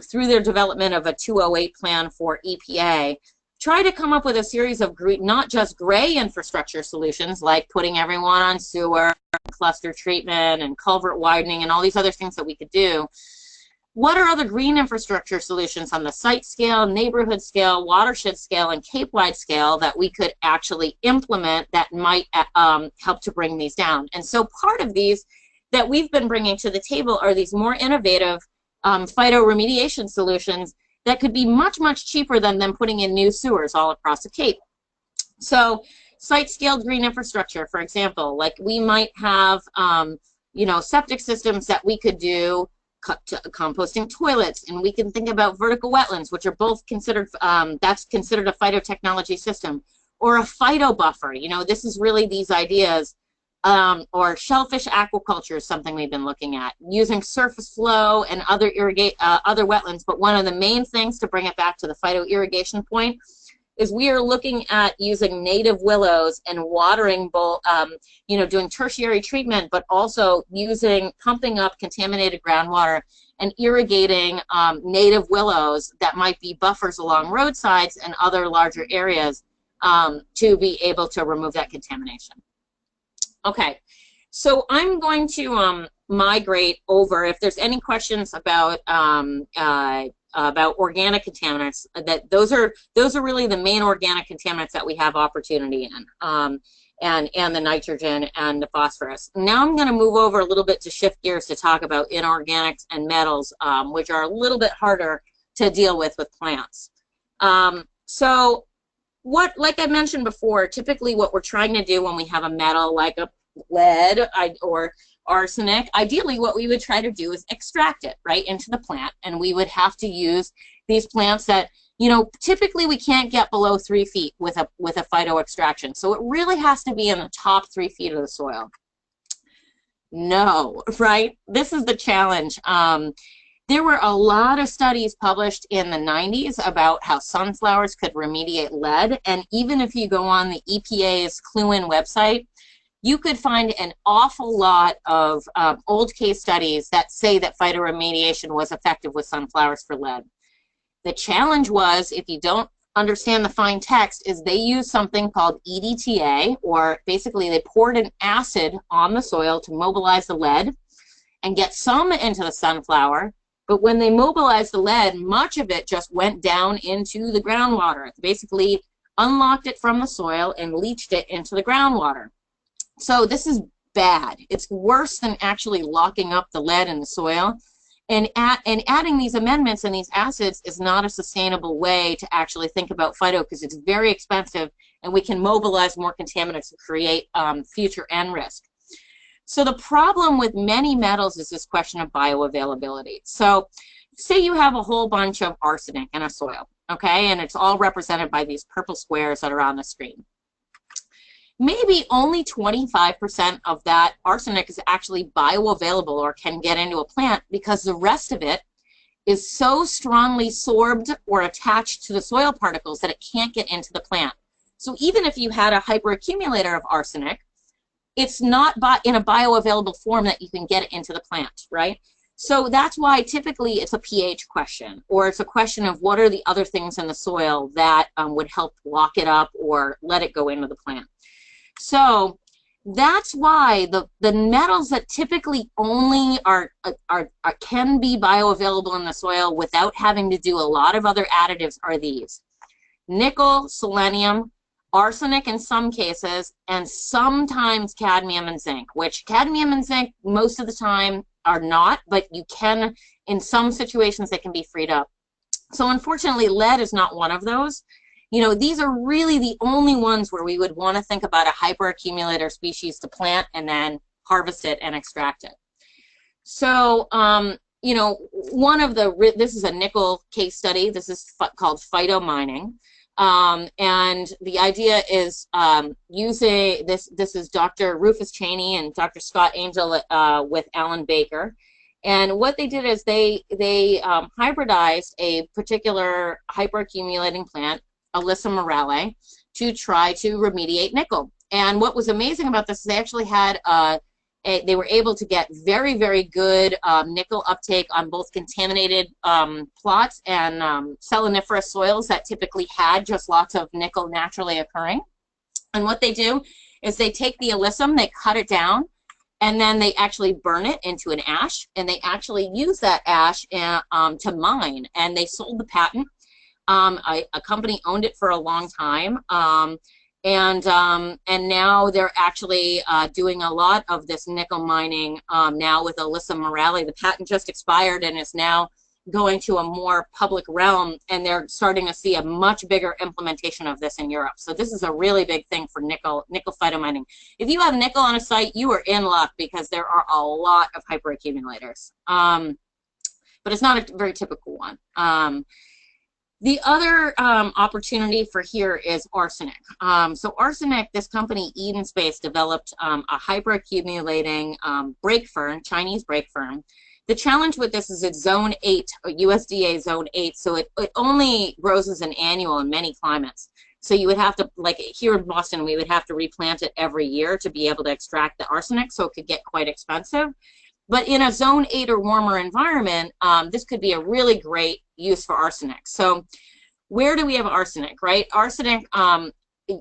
through their development of a 208 plan for EPA, try to come up with a series of not just gray infrastructure solutions like putting everyone on sewer, cluster treatment, and culvert widening, and all these other things that we could do. What are other green infrastructure solutions on the site scale, neighborhood scale, watershed scale, and Cape-wide scale that we could actually implement that might help to bring these down? And so part of these that we've been bringing to the table are these more innovative phytoremediation solutions that could be much, much cheaper than them putting in new sewers all across the Cape. So site-scale green infrastructure, for example, like we might have, septic systems that we could do, composting toilets, and we can think about vertical wetlands, which are both considered, that's considered a phytotechnology system, or a phyto buffer. This is really these ideas, or shellfish aquaculture is something we've been looking at, using surface flow and other wetlands. But one of the main things, to bring it back to the phyto-irrigation point, is we are looking at using native willows and watering, doing tertiary treatment, but also pumping up contaminated groundwater and irrigating native willows that might be buffers along roadsides and other larger areas to be able to remove that contamination. Okay, so I'm going to migrate over. If there's any questions about organic contaminants, those are really the main organic contaminants that we have opportunity in, and the nitrogen and the phosphorus. Now I'm going to move over a little bit to shift gears to talk about inorganics and metals, which are a little bit harder to deal with plants. So like I mentioned before, typically what we're trying to do when we have a metal like a lead or arsenic, ideally what we would try to do is extract it right into the plant, and we would have to use these plants that, typically we can't get below 3 feet with a phyto extraction. So it really has to be in the top 3 feet of the soil. No, right? This is the challenge. There were a lot of studies published in the 90s about how sunflowers could remediate lead, and even if you go on the EPA's Clue-In website, you could find an awful lot of old case studies that say that phytoremediation was effective with sunflowers for lead. The challenge was, if you don't understand the fine text, is they used something called EDTA, or basically they poured an acid on the soil to mobilize the lead and get some into the sunflower. But when they mobilized the lead, much of it just went down into the groundwater. Basically unlocked it from the soil and leached it into the groundwater. So this is bad. It's worse than actually locking up the lead in the soil. And adding these amendments and these acids is not a sustainable way to actually think about phyto, because it's very expensive and we can mobilize more contaminants to create future end risk. So the problem with many metals is this question of bioavailability. So say you have a whole bunch of arsenic in a soil, okay, and it's all represented by these purple squares that are on the screen. Maybe only 25% of that arsenic is actually bioavailable or can get into a plant, because the rest of it is so strongly sorbed or attached to the soil particles that it can't get into the plant. So even if you had a hyperaccumulator of arsenic, it's not in a bioavailable form that you can get it into the plant, right? So that's why typically it's a pH question, or it's a question of what are the other things in the soil that would help lock it up or let it go into the plant. So that's why the metals that typically only can be bioavailable in the soil without having to do a lot of other additives are these: nickel, selenium, arsenic in some cases, and sometimes cadmium and zinc, which cadmium and zinc most of the time are not, but you can, in some situations, they can be freed up. So unfortunately, lead is not one of those. You know, these are really the only ones where we would want to think about a hyperaccumulator species to plant and then harvest it and extract it. So, you know, this is a nickel case study. This is called phytomining. And the idea is using this is Dr. Rufus Cheney and Dr. Scott Angel with Alan Baker. And what they did is they hybridized a particular hyperaccumulating plant, Alyssa morale, to try to remediate nickel. And what was amazing about this is they actually had they were able to get very, very good nickel uptake on both contaminated plots and seleniferous soils that typically had just lots of nickel naturally occurring. And what they do is they take the alyssum, they cut it down, and then they actually burn it into an ash, and they actually use that ash to mine. And they sold the patent. A company owned it for a long time, and now they're actually doing a lot of this nickel mining now with Alyssa morale. The patent just expired and is now going to a more public realm, and they're starting to see a much bigger implementation of this in Europe. So this is a really big thing for nickel phytomining. If you have nickel on a site, you are in luck because there are a lot of hyperaccumulators, but it's not a very typical one. The other opportunity for here is arsenic. So arsenic, this company Eden Space developed a hyperaccumulating brake fern, Chinese brake fern. The challenge with this is it's zone 8, USDA zone 8, so it only grows as an annual in many climates. So you would have to, like here in Boston, we would have to replant it every year to be able to extract the arsenic, so it could get quite expensive. But in a zone 8 or warmer environment, this could be a really great use for arsenic. So where do we have arsenic, right? Arsenic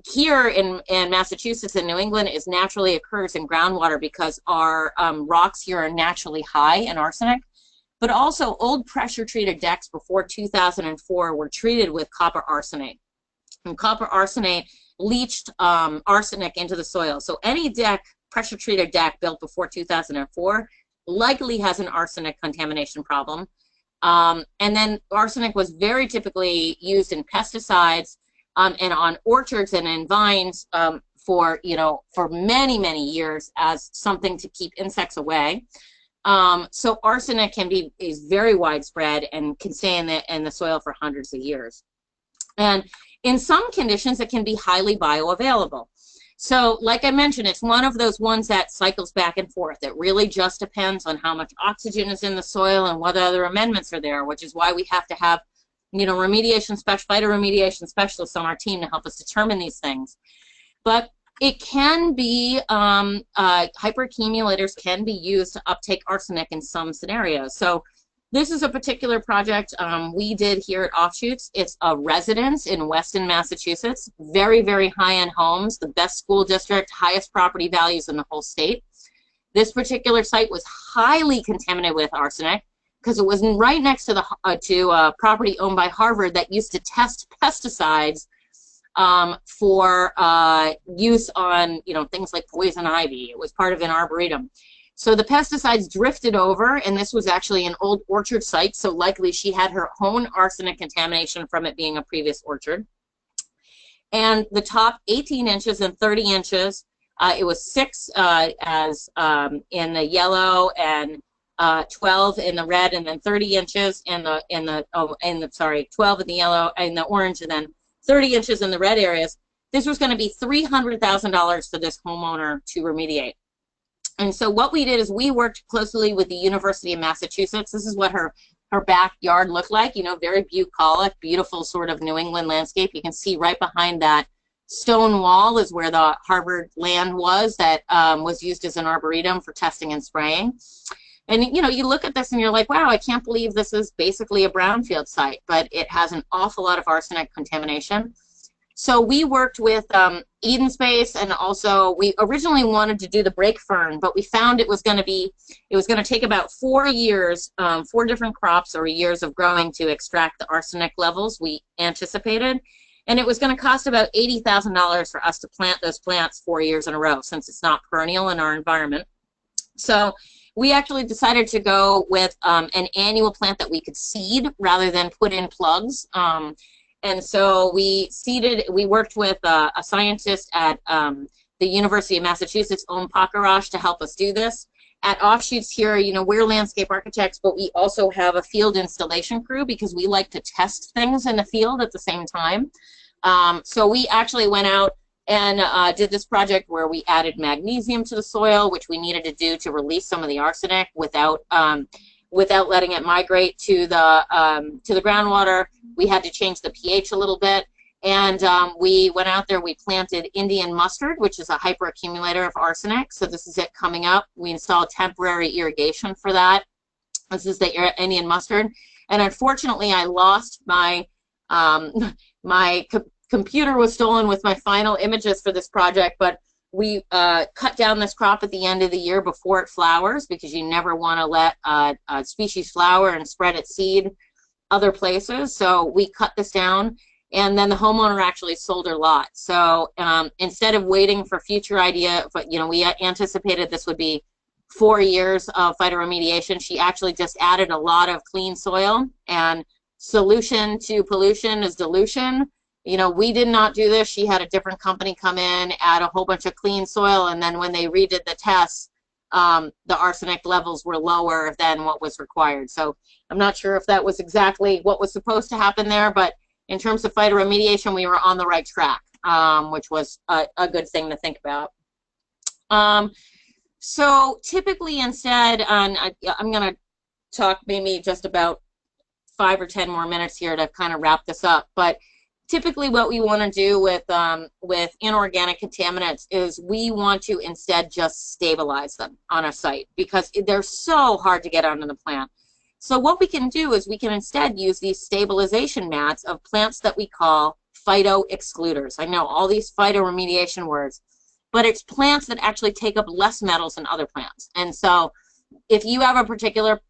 here in Massachusetts and New England is naturally occurs in groundwater because our rocks here are naturally high in arsenic. But also old pressure treated decks before 2004 were treated with copper arsenate. And copper arsenate leached arsenic into the soil. So any deck, pressure treated deck built before 2004 likely has an arsenic contamination problem. And then arsenic was very typically used in pesticides and on orchards and in vines for many, many years as something to keep insects away. So arsenic is very widespread and can stay in the soil for hundreds of years. And in some conditions, it can be highly bioavailable. So like I mentioned, it's one of those ones that cycles back and forth. It really just depends on how much oxygen is in the soil and what other amendments are there, which is why we have to have, phytoremediation specialists on our team to help us determine these things. But it can be, hyperaccumulators can be used to uptake arsenic in some scenarios. So this is a particular project we did here at Offshoots. It's a residence in Weston, Massachusetts. Very, very high-end homes, the best school district, highest property values in the whole state. This particular site was highly contaminated with arsenic because it was right next to a property owned by Harvard that used to test pesticides for use on things like poison ivy. It was part of an arboretum. So the pesticides drifted over, and this was actually an old orchard site, so likely she had her own arsenic contamination from it being a previous orchard. And the top 18 inches and 30 inches, it was 6 in the yellow and 12 in the red, and then 30 inches in the 12 in the yellow and the orange, and then 30 inches in the red areas. This was going to be $300,000 for this homeowner to remediate. And so what we did is we worked closely with the University of Massachusetts. This is what her backyard looked like, very bucolic, beautiful sort of New England landscape. You can see right behind that stone wall is where the Harvard land was that was used as an arboretum for testing and spraying. And you look at this and you're like, wow, I can't believe this is basically a brownfield site, but it has an awful lot of arsenic contamination. So we worked with Eden Space, and also we originally wanted to do the brake fern, but we found it was going to take about 4 years, 4 different crops or years of growing to extract the arsenic levels we anticipated. And it was going to cost about $80,000 for us to plant those plants 4 years in a row, since it's not perennial in our environment. So we actually decided to go with an annual plant that we could seed rather than put in plugs. And so we worked with a scientist at the University of Massachusetts, Om Pakarash, to help us do this. At Offshoots here, you know, we're landscape architects, but we also have a field installation crew because we like to test things in the field at the same time. So we actually went out and did this project where we added magnesium to the soil, which we needed to do to release some of the arsenic without letting it migrate to the groundwater. We had to change the pH a little bit, and we went out there. We planted Indian mustard, which is a hyperaccumulator of arsenic. So this is it coming up. We installed temporary irrigation for that. This is the Indian mustard, and unfortunately, I lost my computer was stolen with my final images for this project, but we cut down this crop at the end of the year before it flowers, because you never want to let a species flower and spread its seed other places. So we cut this down, and then the homeowner actually sold her lot. So instead of waiting for future idea, but you know, we anticipated this would be 4 years of phytoremediation. She actually just added a lot of clean soil, and solution to pollution is dilution. You know, we did not do this. She had a different company come in, add a whole bunch of clean soil, and then when they redid the tests, the arsenic levels were lower than what was required. So I'm not sure if that was exactly what was supposed to happen there, but in terms of phytoremediation, we were on the right track, which was a good thing to think about. So typically instead, I'm going to talk maybe just about 5 or 10 more minutes here to kind of wrap this up, but typically what we want to do with inorganic contaminants is we want to instead just stabilize them on a site, because they're so hard to get onto the plant. So what we can do is we can instead use these stabilization mats of plants that we call phyto-excluders. I know all these phytoremediation words, but it's plants that actually take up less metals than other plants. And so if you have a particular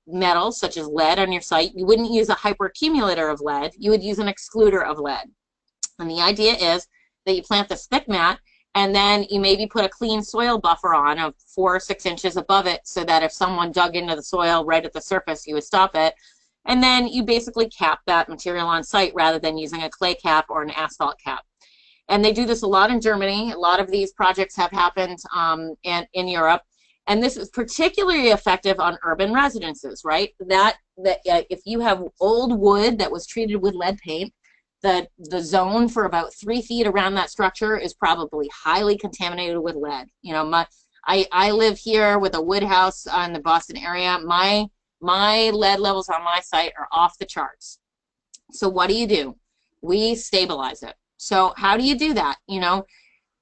metals such as lead on your site, you wouldn't use a hyperaccumulator of lead, you would use an excluder of lead. And the idea is that you plant this thick mat, and then you maybe put a clean soil buffer on of 4 or 6 inches above it, so that if someone dug into the soil right at the surface, you would stop it. And then you basically cap that material on site rather than using a clay cap or an asphalt cap. And they do this a lot in Germany. A lot of these projects have happened in Europe. And this is particularly effective on urban residences, right? That if you have old wood that was treated with lead paint, the zone for about 3 feet around that structure is probably highly contaminated with lead. You know, I live here with a wood house in the Boston area. My lead levels on my site are off the charts. So what do? We stabilize it. So how do you do that? You know,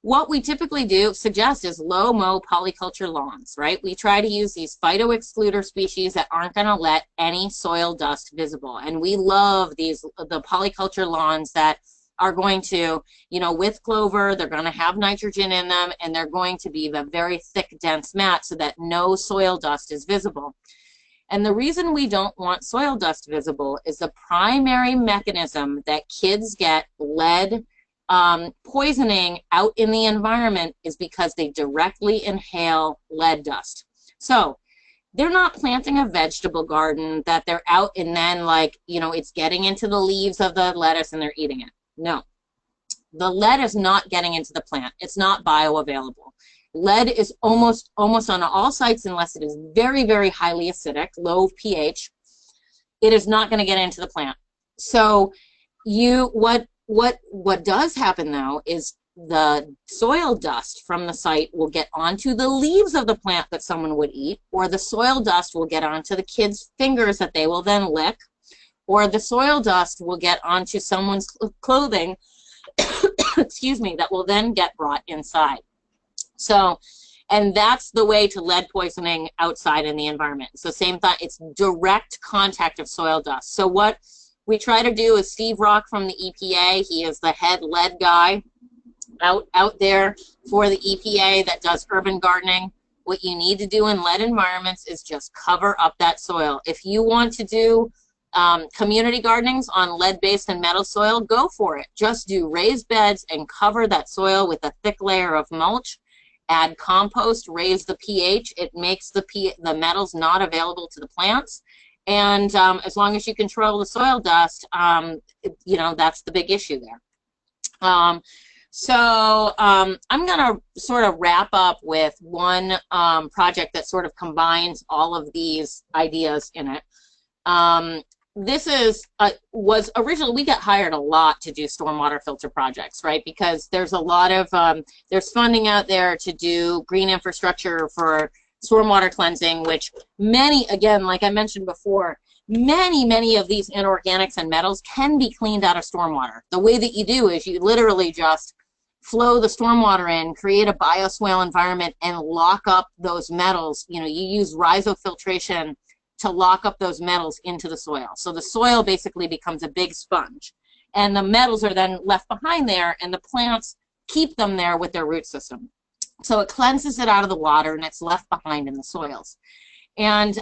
what we typically suggest is low-mow polyculture lawns, right? We try to use these phyto-excluder species that aren't going to let any soil dust visible. And we love the polyculture lawns that are going to, you know, with clover, they're going to have nitrogen in them, and they're going to be the very thick, dense mat so that no soil dust is visible. And the reason we don't want soil dust visible is the primary mechanism that kids get lead poisoning out in the environment is because they directly inhale lead dust. So they're not planting a vegetable garden that they're out and then, like, you know, it's getting into the leaves of the lettuce and they're eating it. No, the lead is not getting into the plant. It's not bioavailable. Lead is almost on all sites, unless it is very, very highly acidic, low pH. It is not going to get into the plant. So what does happen though is the soil dust from the site will get onto the leaves of the plant that someone would eat, or the soil dust will get onto the kids' fingers that they will then lick, or the soil dust will get onto someone's clothing, excuse me, that will then get brought inside. So, and that's the way to lead poisoning outside in the environment. So same thought, it's direct contact of soil dust. So what we try to do is Steve Rock from the EPA. He is the head lead guy out there for the EPA that does urban gardening. What you need to do in lead environments is just cover up that soil. If you want to do community gardenings on lead-based and metal soil, go for it. Just do raised beds and cover that soil with a thick layer of mulch. Add compost, raise the pH. It makes the metals not available to the plants. And as long as you control the soil dust, you know, that's the big issue there. I'm going to sort of wrap up with one project that sort of combines all of these ideas in it. This is was originally, we got hired a lot to do stormwater filter projects, right? Because there's a lot of there's funding out there to do green infrastructure for stormwater cleansing, which many, again, like I mentioned before, many of these inorganics and metals can be cleaned out of stormwater. The way that you do is you literally just flow the stormwater in, create a bioswale environment, and lock up those metals. You know, you use rhizofiltration to lock up those metals into the soil. So the soil basically becomes a big sponge, and the metals are then left behind there, and the plants keep them there with their root system. So it cleanses it out of the water, and it's left behind in the soils. And,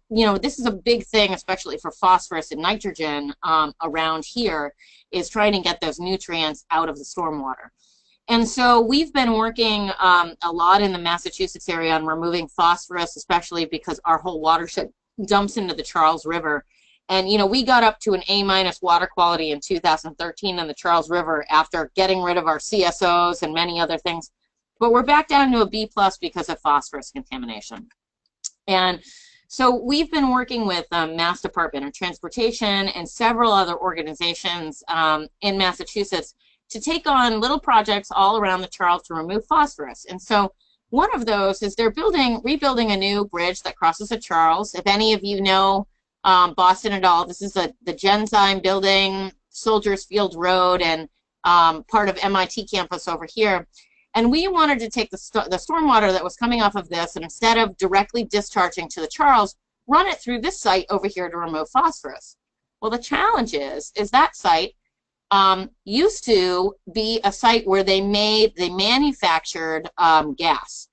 you know, this is a big thing, especially for phosphorus and nitrogen around here, is trying to get those nutrients out of the stormwater. And so we've been working a lot in the Massachusetts area on removing phosphorus, especially because our whole watershed dumps into the Charles River. And, you know, we got up to an A- water quality in 2013 in the Charles River after getting rid of our CSOs and many other things. But we're back down to a B+ because of phosphorus contamination. And so we've been working with Mass Department of Transportation and several other organizations in Massachusetts to take on little projects all around the Charles to remove phosphorus. And so one of those is they're rebuilding a new bridge that crosses the Charles. If any of you know Boston at all, this is the Genzyme building, Soldiers Field Road, and part of MIT campus over here. And we wanted to take the stormwater that was coming off of this, and instead of directly discharging to the Charles, run it through this site over here to remove phosphorus. Well, the challenge is that site used to be a site where they manufactured gas.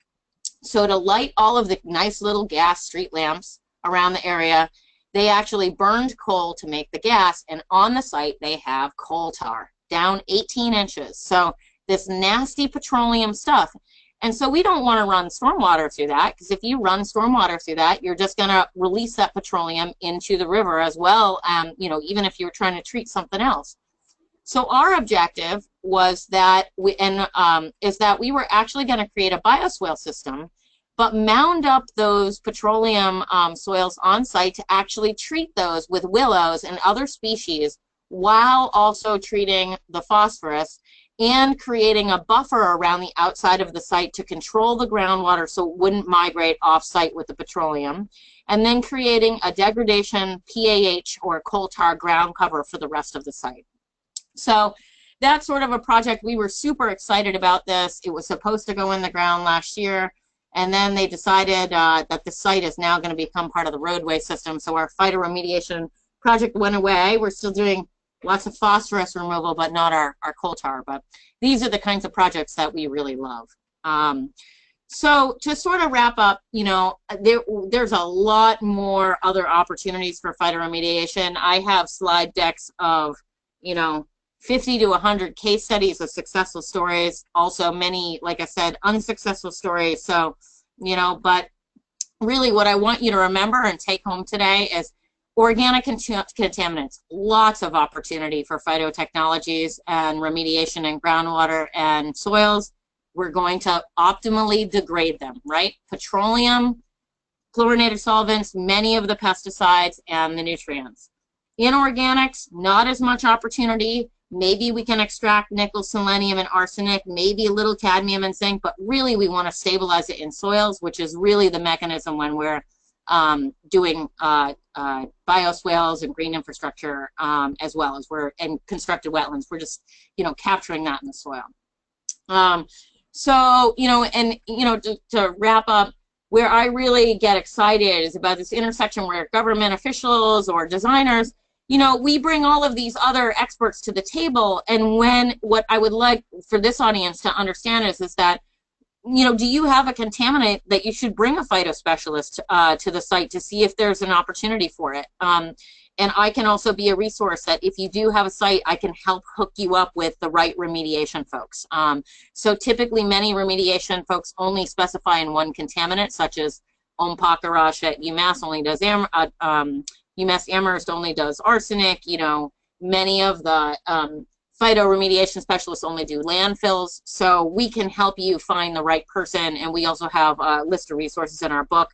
So to light all of the nice little gas street lamps around the area, they actually burned coal to make the gas, and on the site they have coal tar down 18 inches. So this nasty petroleum stuff. And so we don't want to run stormwater through that, because if you run stormwater through that, you're just going to release that petroleum into the river as well, you know, even if you're trying to treat something else. So our objective was that we were actually going to create a bioswale system, but mound up those petroleum soils on site to actually treat those with willows and other species, while also treating the phosphorus and creating a buffer around the outside of the site to control the groundwater so it wouldn't migrate off-site with the petroleum, and then creating a degradation PAH or coal tar ground cover for the rest of the site. So that's sort of a project. We were super excited about this. It was supposed to go in the ground last year, and then they decided that the site is now going to become part of the roadway system, so our phytoremediation project went away. We're still doing lots of phosphorus removal, but not our coal tar. But these are the kinds of projects that we really love. So to sort of wrap up, you know, there's a lot more other opportunities for phytoremediation. I have slide decks of, you know, 50 to 100 case studies of successful stories. Also many, like I said, unsuccessful stories. So, you know, but really what I want you to remember and take home today is organic contaminants, lots of opportunity for phytotechnologies and remediation in groundwater and soils. We're going to optimally degrade them, right? Petroleum, chlorinated solvents, many of the pesticides, and the nutrients. Inorganics, not as much opportunity. Maybe we can extract nickel, selenium, and arsenic, maybe a little cadmium and zinc, but really we want to stabilize it in soils, which is really the mechanism when we're doing bioswales and green infrastructure, as well as and constructed wetlands. We're just, you know, capturing that in the soil. So, you know, and, you know, to wrap up, where I really get excited is about this intersection where government officials or designers you know, we bring all of these other experts to the table, and what I would like for this audience to understand is that, you know, do you have a contaminant that you should bring a phyto specialist to the site to see if there's an opportunity for it? And I can also be a resource that if you do have a site, I can help hook you up with the right remediation folks. So typically many remediation folks only specify in one contaminant, such as Ompakarash at UMass only does UMass Amherst only does arsenic. You know, many of the phytoremediation specialists only do landfills. So we can help you find the right person, and we also have a list of resources in our book.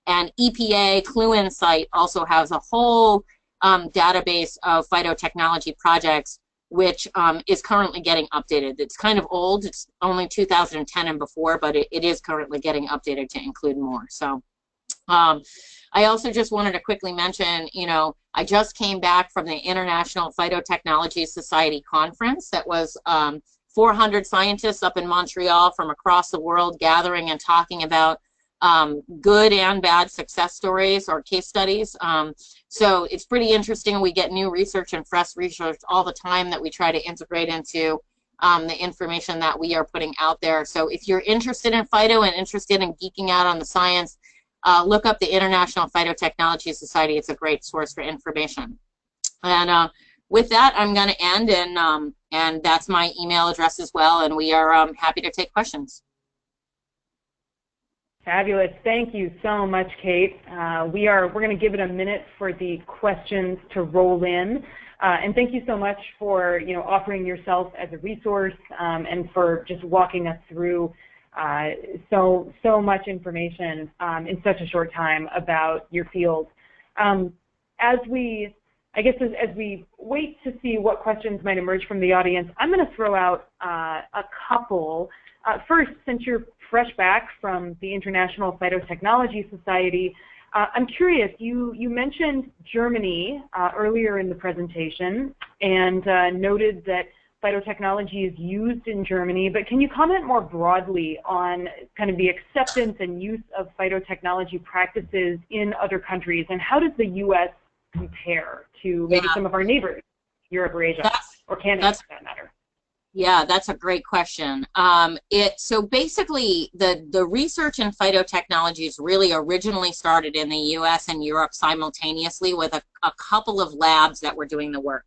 And EPA ClueInsight also has a whole database of phytotechnology projects, which is currently getting updated. It's kind of old. It's only 2010 and before, but it is currently getting updated to include more. So I also just wanted to quickly mention, you know, I just came back from the International Phytotechnology Society conference. That was 400 scientists up in Montreal from across the world gathering and talking about good and bad success stories or case studies. So it's pretty interesting. We get new research and fresh research all the time that we try to integrate into the information that we are putting out there. So if you're interested in phyto and interested in geeking out on the science, look up the International Phytotechnology Society. It's a great source for information. And with that, I'm going to end, and that's my email address as well, and we are happy to take questions. Fabulous. Thank you so much, Kate. We're going to give it a minute for the questions to roll in. And thank you so much for, you know, offering yourself as a resource and for just walking us through so much information in such a short time about your field. As we wait to see what questions might emerge from the audience, I'm going to throw out a couple. First, since you're fresh back from the International Phytotechnology Society, I'm curious, you mentioned Germany earlier in the presentation and noted that phytotechnology is used in Germany, but can you comment more broadly on kind of the acceptance and use of phytotechnology practices in other countries, and how does the U.S. compare to maybe some of our neighbors, Europe or Asia, or Canada for that matter? Yeah, that's a great question. So basically, the research in phytotechnologies really originally started in the U.S. and Europe simultaneously with a couple of labs that were doing the work.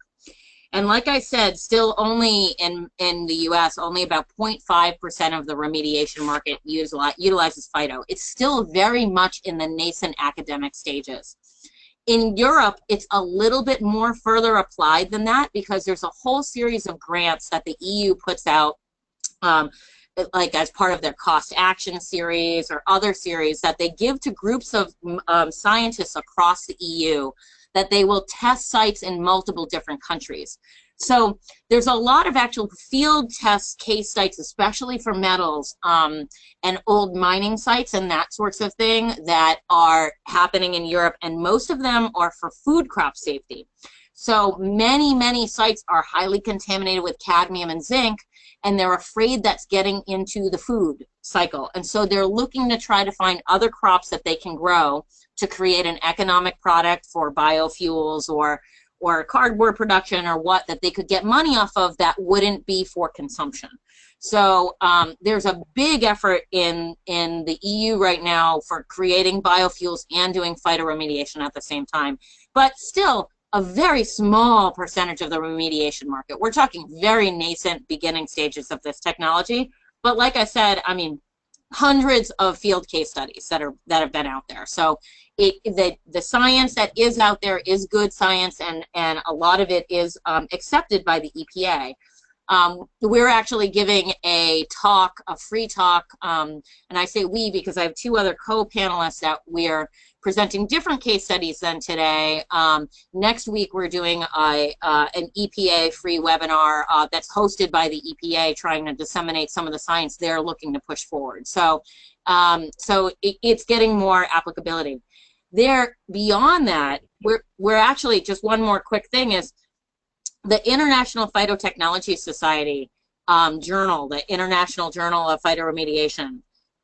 And like I said, still only in the U.S., only about 0.5% of the remediation market utilizes phyto. It's still very much in the nascent academic stages. In Europe, it's a little bit more further applied than that because there's a whole series of grants that the EU puts out, like as part of their cost action series or other series that they give to groups of scientists across the EU that they will test sites in multiple different countries. So there's a lot of actual field test case sites, especially for metals and old mining sites and that sorts of thing that are happening in Europe, and most of them are for food crop safety. So many sites are highly contaminated with cadmium and zinc, and they're afraid that's getting into the food cycle. And so they're looking to try to find other crops that they can grow to create an economic product for biofuels or cardboard production or what that they could get money off of that wouldn't be for consumption. So there's a big effort in the EU right now for creating biofuels and doing phytoremediation at the same time. But still, a very small percentage of the remediation market. We're talking very nascent beginning stages of this technology. But like I said, I mean, hundreds of field case studies that have been out there. So the science that is out there is good science, and a lot of it is accepted by the EPA. We're actually giving a talk, a free talk, and I say we because I have two other co-panelists that we're presenting different case studies than today. Next week we're doing an EPA free webinar that's hosted by the EPA, trying to disseminate some of the science they're looking to push forward. So, it's getting more applicability. Beyond that, we're actually, just one more quick thing is the International Phytotechnology Society journal, the International Journal of Phytoremediation,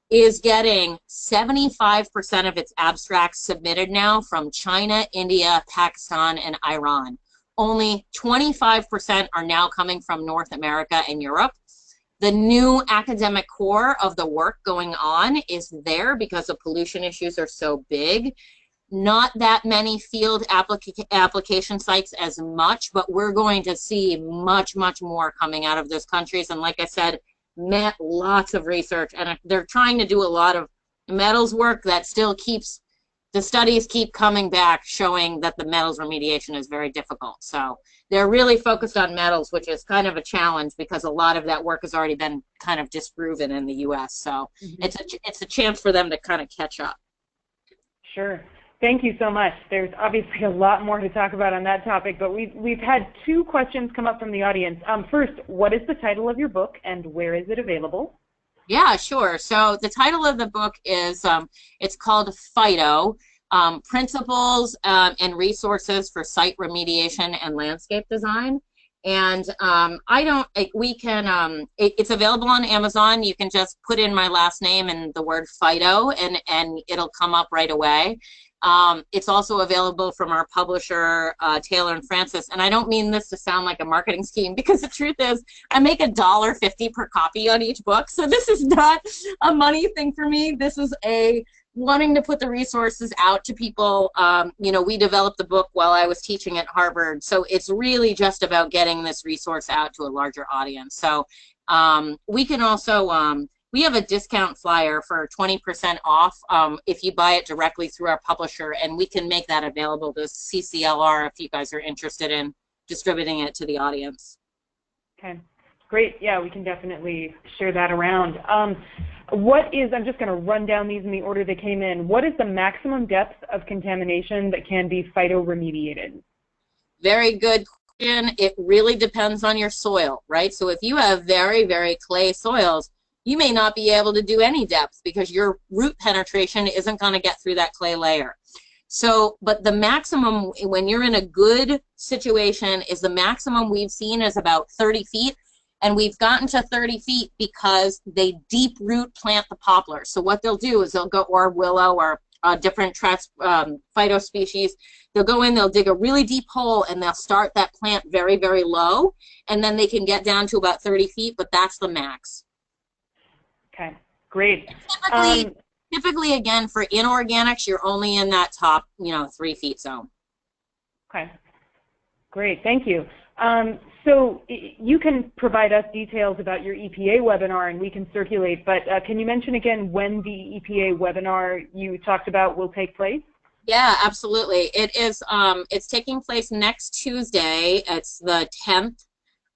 is getting 75% of its abstracts submitted now from China, India, Pakistan, and Iran. only 25% are now coming from North America and Europe. The new academic core of the work going on is there because the pollution issues are so big. Not that many field application sites as much, but we're going to see much, much more coming out of those countries. And like I said, lots of research, and they're trying to do a lot of metals work that still keeps, the studies keep coming back showing that the metals remediation is very difficult. So they're really focused on metals, which is kind of a challenge because a lot of that work has already been kind of disproven in the US. So it's a chance for them to kind of catch up. Sure. Thank you so much. There's obviously a lot more to talk about on that topic, but we've had 2 questions come up from the audience. First, what is the title of your book and where is it available? Yeah, sure. So the title of the book is, it's called Phyto, Principles and Resources for Site Remediation and Landscape Design. And it's available on Amazon. You can just put in my last name and the word Phyto and it'll come up right away. It's also available from our publisher, Taylor & Francis. And I don't mean this to sound like a marketing scheme, because the truth is I make $1.50 per copy on each book. So this is not a money thing for me. This is wanting to put the resources out to people. You know, we developed the book while I was teaching at Harvard. So it's really just about getting this resource out to a larger audience. So we can also, we have a discount flyer for 20% off if you buy it directly through our publisher, and we can make that available to CCLR if you guys are interested in distributing it to the audience. Okay, great. Yeah, we can definitely share that around. What is, I'm just going to run down these in the order they came in. What is the maximum depth of contamination that can be phytoremediated? Very good question. It really depends on your soil, right? So if you have very, very clay soils, you may not be able to do any depth because your root penetration isn't going to get through that clay layer. So, but the maximum, when you're in a good situation, is the maximum we've seen is about 30 feet. And we've gotten to 30 feet because they deep root plant the poplar. So what they'll do is they'll go, or willow, or different phyto species, they'll go in, they'll dig a really deep hole, and they'll start that plant very, very low. And then they can get down to about 30 feet, but that's the max. Okay, great. Typically, again, for inorganics, you're only in that top, 3 feet zone. Okay, great, thank you. So you can provide us details about your EPA webinar and we can circulate, but can you mention again when the EPA webinar you talked about will take place? Yeah, absolutely. It is, it's taking place next Tuesday. It's the 10th,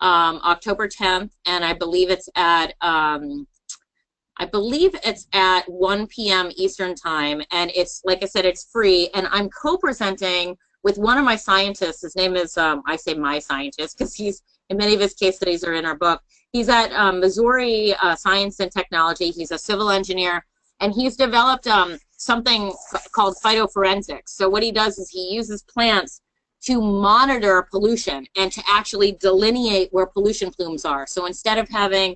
October 10th, and I believe it's at 1 p.m. Eastern time, and it's, like I said, it's free, and I'm co-presenting with one of my scientists. His name is, I say my scientist, because he's, in many of his case studies are in our book. He's at Missouri Science and Technology. He's a civil engineer, and he's developed something called phytoforensics. So what he does is he uses plants to monitor pollution and to actually delineate where pollution plumes are. So instead of having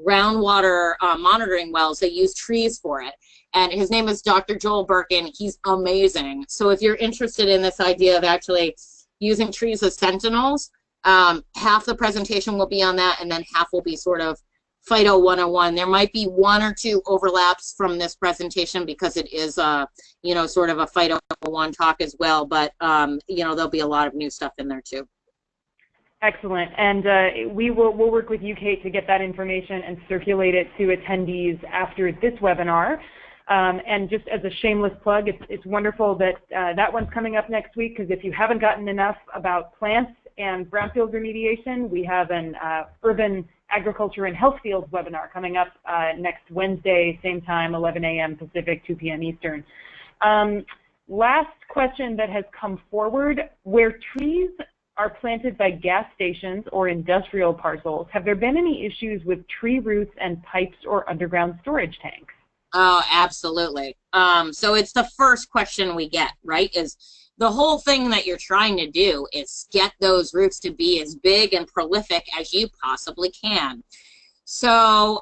groundwater monitoring wells, they use trees for it. And his name is Dr. Joel Birkin. He's amazing. So if you're interested in this idea of actually using trees as sentinels, half the presentation will be on that, and then half will be sort of Phyto 101. There might be 1 or 2 overlaps from this presentation because it is, sort of a Phyto 101 talk as well, but, there'll be a lot of new stuff in there too. Excellent, and we'll work with you, Kate, to get that information and circulate it to attendees after this webinar. And just as a shameless plug, it's wonderful that that one's coming up next week, because if you haven't gotten enough about plants and brownfield remediation, we have an urban agriculture and health fields webinar coming up next Wednesday, same time, 11 a.m. Pacific, 2 p.m. Eastern. Last question that has come forward: where trees are planted by gas stations or industrial parcels, have there been any issues with tree roots and pipes or underground storage tanks? Oh, absolutely. So it's the first question we get, right? Is the whole thing that you're trying to do is get those roots to be as big and prolific as you possibly can. So,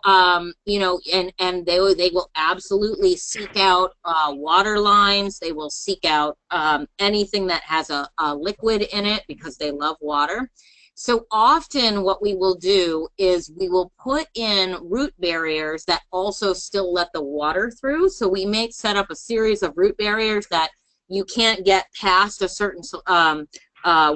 you know, and they will absolutely seek out water lines. They will seek out anything that has a liquid in it because they love water. So often what we will do is we will put in root barriers that also still let the water through. So we may set up a series of root barriers that you can't get past a certain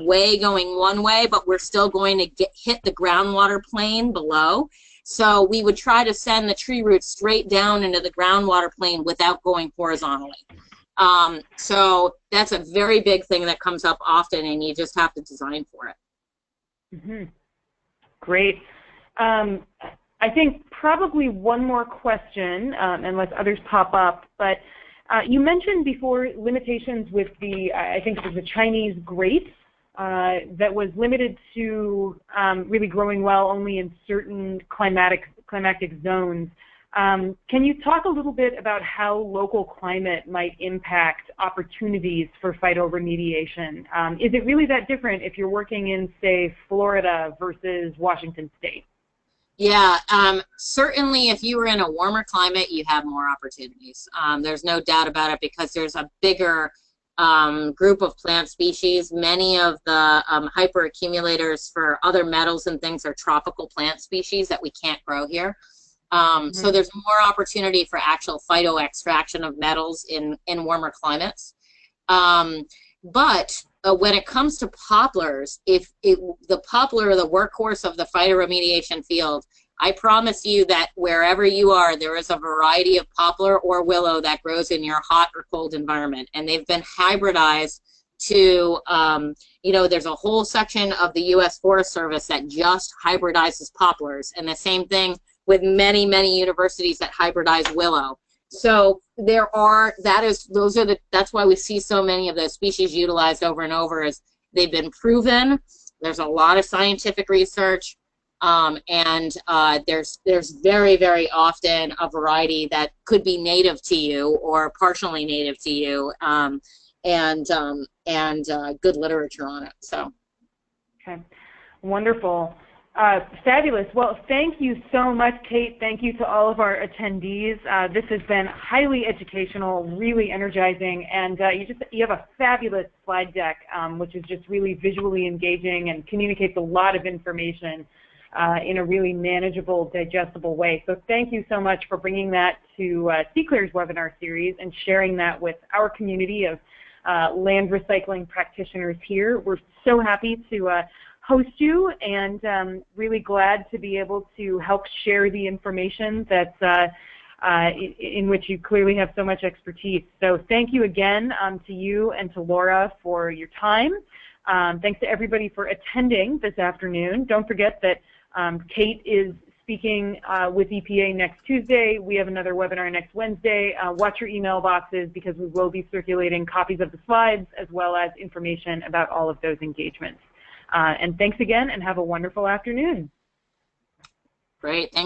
way going one way, but we're still going to hit the groundwater plane below. So we would try to send the tree roots straight down into the groundwater plane without going horizontally. So that's a very big thing that comes up often, and you just have to design for it. Mm-hmm. Great. I think probably one more question, unless others pop up, but you mentioned before limitations with the, I think it was the Chinese grapes, that was limited to really growing well only in certain climatic zones. Can you talk a little bit about how local climate might impact opportunities for phytoremediation? Is it really that different if you're working in, say, Florida versus Washington State? Yeah, certainly if you were in a warmer climate, you have more opportunities. There's no doubt about it because there's a bigger group of plant species. Many of the hyperaccumulators for other metals and things are tropical plant species that we can't grow here. So there's more opportunity for actual phyto extraction of metals in warmer climates. But when it comes to poplars, the poplar, the workhorse of the phytoremediation field, I promise you that wherever you are, there is a variety of poplar or willow that grows in your hot or cold environment. And they've been hybridized to, you know, there's a whole section of the U.S. Forest Service that just hybridizes poplars. And the same thing with many, many universities that hybridize willow. So there are, that's why we see so many of those species utilized over and over, is they've been proven. There's a lot of scientific research, and there's very, very often a variety that could be native to you or partially native to you, and good literature on it. So. Okay, wonderful. Fabulous. Well, thank you so much, Kate. Thank you to all of our attendees. This has been highly educational, really energizing, and you have a fabulous slide deck, which is just really visually engaging and communicates a lot of information in a really manageable, digestible way. So thank you so much for bringing that to CClear's webinar series and sharing that with our community of land recycling practitioners here. We're so happy to host you, and really glad to be able to help share the information that's in which you clearly have so much expertise. So thank you again to you and to Laura for your time. Thanks to everybody for attending this afternoon. Don't forget that Kate is speaking with EPA next Tuesday. We have another webinar next Wednesday. Watch your email boxes because we will be circulating copies of the slides as well as information about all of those engagements. And thanks again, and have a wonderful afternoon. Great. Thanks.